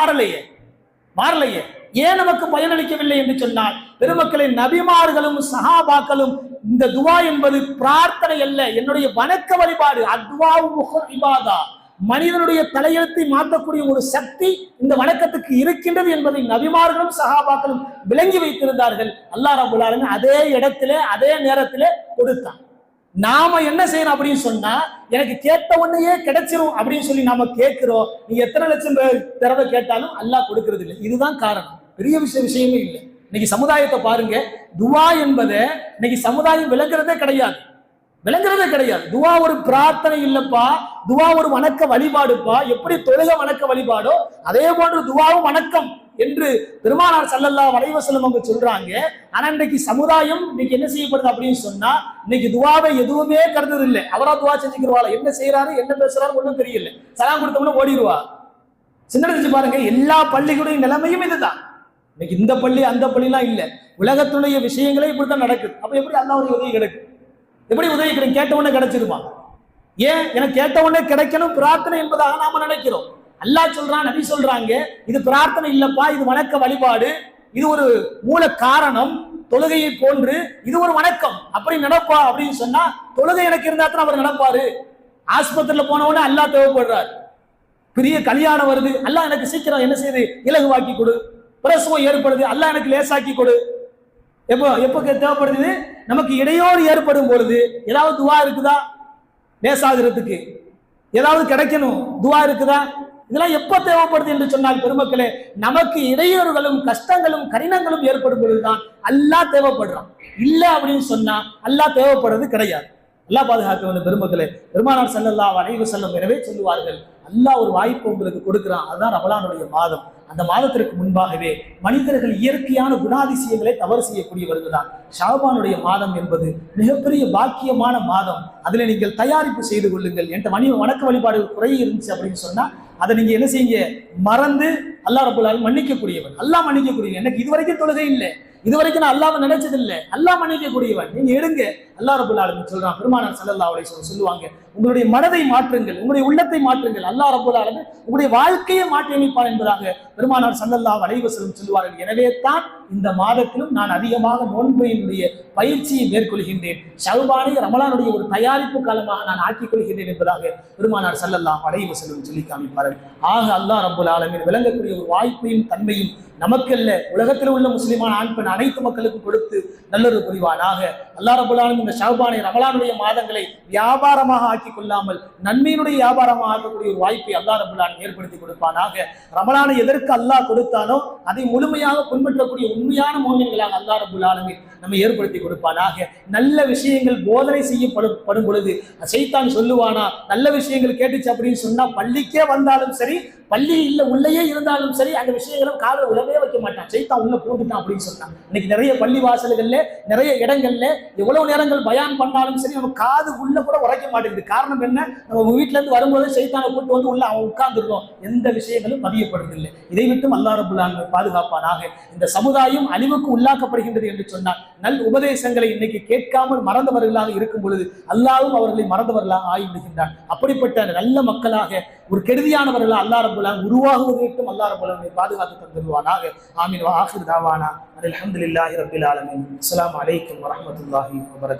மாறலையே. ஏன் நமக்கு பயனளிக்கவில்லை என்று சொன்னால், பெருமக்களின் நபிமார்களும் சஹாபாக்களும் இந்த துஆ என்பது பிரார்த்தனை அல்ல, என்னுடைய வணக்க வழிபாடு. அத்வாஉ முஹல் இபாதா, மனிதனுடைய தலையெழுத்தை மாற்றக்கூடிய ஒரு சக்தி இந்த வணக்கத்துக்கு இருக்கின்றது என்பதை நபிமார்களும் சஹாபாக்களும் விளங்கி வைத்திருந்தார்கள். அல்லாஹ் ரப்பல் ஆலமீன் அதே இடத்திலே அதே நேரத்திலே கொடுத்தான். நாம என்ன செய்யணும் அப்படின்னு சொன்னா, எனக்கு கேட்ட உடனேயே கிடைச்சிரும் அப்படின்னு சொல்லி நாம கேட்கிறோம். நீங்க எத்தனை லட்சம் தடவை கேட்டாலும் அல்லாஹ் கொடுக்கிறது இல்லை. இதுதான் காரணம். பெரிய விஷயமே இல்லை. இன்னைக்கு சமுதாயத்தை பாருங்க, துஆ என்பதை இன்னைக்கு சமுதாயம் விளங்குறதே கிடையாது. துஆ ஒரு பிரார்த்தனை இல்லப்பா, துஆ ஒரு வணக்க வழிபாடுப்பா. எப்படி தொழுகை வணக்க வழிபாடோ அதே போன்று துஆவும் வணக்கம் என்று பெருமானார் ஸல்லல்லாஹு அலைஹி வஸல்லம் அவங்க சொல்றாங்க. ஆனா இன்னைக்கு சமுதாயம் இன்னைக்கு என்ன செய்யப்படுது அப்படின்னு சொன்னா, இன்னைக்கு துஆவை எதுவுமே கருதுறது இல்லை. அவரா துஆ செஞ்சுக்கிறவாள், என்ன செய்யறாரு என்ன பேசுறாரு ஒன்றும் தெரியல, சலாம் கொடுத்தவன ஓடிடுவா. சிந்தனை செஞ்சு பாருங்க, எல்லா பள்ளிகளுடைய நிலைமையும் இதுதான். இன்னைக்கு இந்த பள்ளி அந்த பள்ளிலாம் இல்லை, உலகத்துடைய விஷயங்களே இப்படித்தான் நடக்குது. அப்ப எப்படி அல்லாஹ்வுடைய உதவி கிடைக்கும்? எப்படி உதவி கிடைக்கும்? கேட்ட உடனே கிடைச்சிருமா? ஏன் எனக்கு கேட்ட உடனே கிடைக்கணும் பிரார்த்தனை என்பதாக நாம நினைக்கிறோம். அல்லாஹ் சொல்றான், நபி சொல்றாங்க, இது பிரார்த்தனை இல்லப்பா, இது வணக்க வழிபாடு, இது ஒரு மூல காரணம், தொழுகையை போன்று இது ஒரு வணக்கம். அப்படி நடப்பா அப்படின்னு சொன்னா, தொழுகை எனக்கு இருந்தா தான் அவர் நடப்பாரு. ஆஸ்பத்திரியில போனவொடனே அல்லாஹ் தேவைப்படுறாரு. பெரிய கல்யாணம் வருது, அல்லாஹ் எனக்கு சீக்கிரம் என்ன செய்யுது, இலகுவாக்கி கொடு. பிரசவம் ஏற்படுது, அல்லாஹ் எனக்கு லேசாக்கி கொடு. எப்போ தேவைப்படுது? நமக்கு இடையோடு ஏற்படும் பொழுது ஏதாவது துஆ இருக்குதா லேசாகிறதுக்கு? ஏதாவது கிடைக்கணும் துஆ இருக்குதா? இதெல்லாம் எப்ப தேவைப்படுது என்று சொன்னால், பெருமக்களே, நமக்கு இடையூறுகளும் கஷ்டங்களும் கடினங்களும் ஏற்படும் பொழுதுதான் அல்லாஹ் தேவைப்படுறான். இல்ல அப்படின்னு சொன்னா அல்லாஹ் தேவைப்படுறது கிடையாது. அல்லாஹ் பாதுகாக்க வேண்டும். பெருமக்களே, பெருமானார் ஸல்லல்லாஹு அலைஹி வஸல்லம் எனவே சொல்லுவார்கள், அல்லாஹ் ஒரு வாய்ப்பு உங்களுக்கு கொடுக்கிறான், அதுதான் ரமலானுடைய மாதம். அந்த மாதத்திற்கு முன்பாகவே மனிதர்கள் இயற்கையான குணாதிசயங்களை தவறு செய்யக்கூடியவர்கள் தான். ஷாபானுடைய மாதம் என்பது மிகப்பெரிய பாக்கியமான மாதம். அதில் நீங்கள் தயாரிப்பு செய்து கொள்ளுங்கள். என்கிட்ட வணக்க வழிபாடு குறை இருந்துச்சு அப்படின்னு சொன்னா அதை நீங்க என்ன செய்யுங்க, மறந்து அல்லாஹ் ரப்பல் ஆலமீன் மன்னிக்கக்கூடியவன். அல்லாஹ் மன்னிக்கக்கூடியவன். எனக்கு இதுவரைக்கும் தொழுகை இல்லை, இதுவரைக்கும் நான் அல்லாஹ்வை நினைச்சது இல்லை, அல்லாஹ் மன்னிக்கக்கூடியவன். நீங்க எடுங்க. அல்லாஹ் ரப்பல் ஆலமீன் சொல்றான், பெருமானார் ஸல்லல்லாஹு அலைஹி வஸல்லம் சொல்லுவாங்க, உங்களுடைய மனதை மாற்றுங்கள், உங்களுடைய உள்ளத்தை மாற்றுங்கள். அல்லாஹ் ரப்பல் ஆலமீன் உங்களுடைய வாழ்க்கையை மாற்றி அமைப்பான் என்பதாக பெருமானார் ஸல்லல்லாஹு அலைஹி வஸல்லம் சொல்வார்கள். எனவே தான் இந்த மாதத்திலும் நான் அதிகமாக நோன்பினுடைய பயிற்சியை மேற்கொள்கின்றேன். ஷஅபானை ரமலானுடைய ஒரு தயாரிப்பு காலமாக நான் ஆக்கிக் கொள்கிறேன் என்பதாக பெருமானார் ஸல்லல்லாஹு அலைஹி வஸல்லம் சொல்லி காமிப்பார்கள். ஆக அல்லாஹ் ரப்பல் ஆலமீன் விளங்கக்கூடிய ஒரு வாய்ப்பையும் தன்மையும் நமக்கல்ல, உலகத்தில் உள்ள முஸ்லிமான ஆண் பெண் அனைத்து மக்களுக்கும் கொடுத்து நல்லொரு புரிவானாக. அல்லாஹ் ரப்பல் ஆலமீன் இந்த ஷஅபானை ரமலானுடைய மாதங்களை வியாபாரமாக ஆக்கிக் கொள்ளாமல் நன்மையினுடைய வியாபாரமாக ஆக்கக்கூடிய ஒரு வாய்ப்பை அல்லாஹ் ரப்பல் ஆலமீன் ஏற்படுத்தி கொடுப்பானாக. ரமலானை எதற்கு அல்லாஹ் கொடுத்தானோ அதை முழுமையாக பின்பற்றக்கூடிய உண்மையான மோமின்களாக அல்லாஹ் ரப்பல் ஆலமீன் நம்மை ஏற்படுத்தி கொடுப்பானாக. நல்ல விஷயங்கள் போதனை செய்யப்படும் பொழுது சைத்தான் சொல்லுவானா, நல்ல விஷயங்கள் கேட்டுச்சு அப்படின்னு சொன்னா பள்ளிக்கே வந்தாலும் சரி, பள்ளி இல்ல உள்ளேயே இருந்தாலும் சரி, அந்த விஷயங்களும் காதல உலகவே வைக்க மாட்டான், சைத்தான் உள்ள போட்டுட்டான் அப்படின்னு சொன்னான். இன்னைக்கு நிறைய பள்ளி வாசல்கள்ல நிறைய இடங்கள்ல எவ்வளவு நேரங்கள் பயான் பண்ணாலும் சரி நம்ம காது உள்ள கூட உரைக்க மாட்டேங்குது. காரணம் என்ன? நம்ம வீட்டுல இருந்து வரும்போது சைத்தானை கூட்டு வந்து உள்ள அவன் உட்கார்ந்துருக்கோம், எந்த விஷயங்களும் பதியப்படுவதில்லை. இதை விட்டும் அல்லாஹ் ரப்பல் ஆலமீன் பாதுகாப்பானாக. இந்த சமுதாயம் அழிவுக்கு உள்ளாக்கப்படுகின்றது என்று சொன்னார். நல் உபதேசங்களை இன்னைக்கு கேட்காமல் மறந்தவர்களாக இருக்கும் பொழுது அல்லாஹ்வும் அவர்களை மறந்தவர்களாக ஆகிவிடுகின்றான். அப்படிப்பட்ட நல்ல மக்களாக ஒரு கெடுதியானவர்களாக அல்லாஹ் ரப்பல் ஆலமீன் உருவாகுவதற்கும் அல்லாஹ் ரப்பல் ஆலமீன் பாதுகாத்து தந்துருவானாக. ஆமீன். வ ஆகிர் தாவானா அல்ஹம்துலில்லாஹி ரப்பில் ஆலமீன். அஸ்ஸலாமு அலைக்கும் வரஹ்மத்துல்லாஹி வபரகாத்துஹு.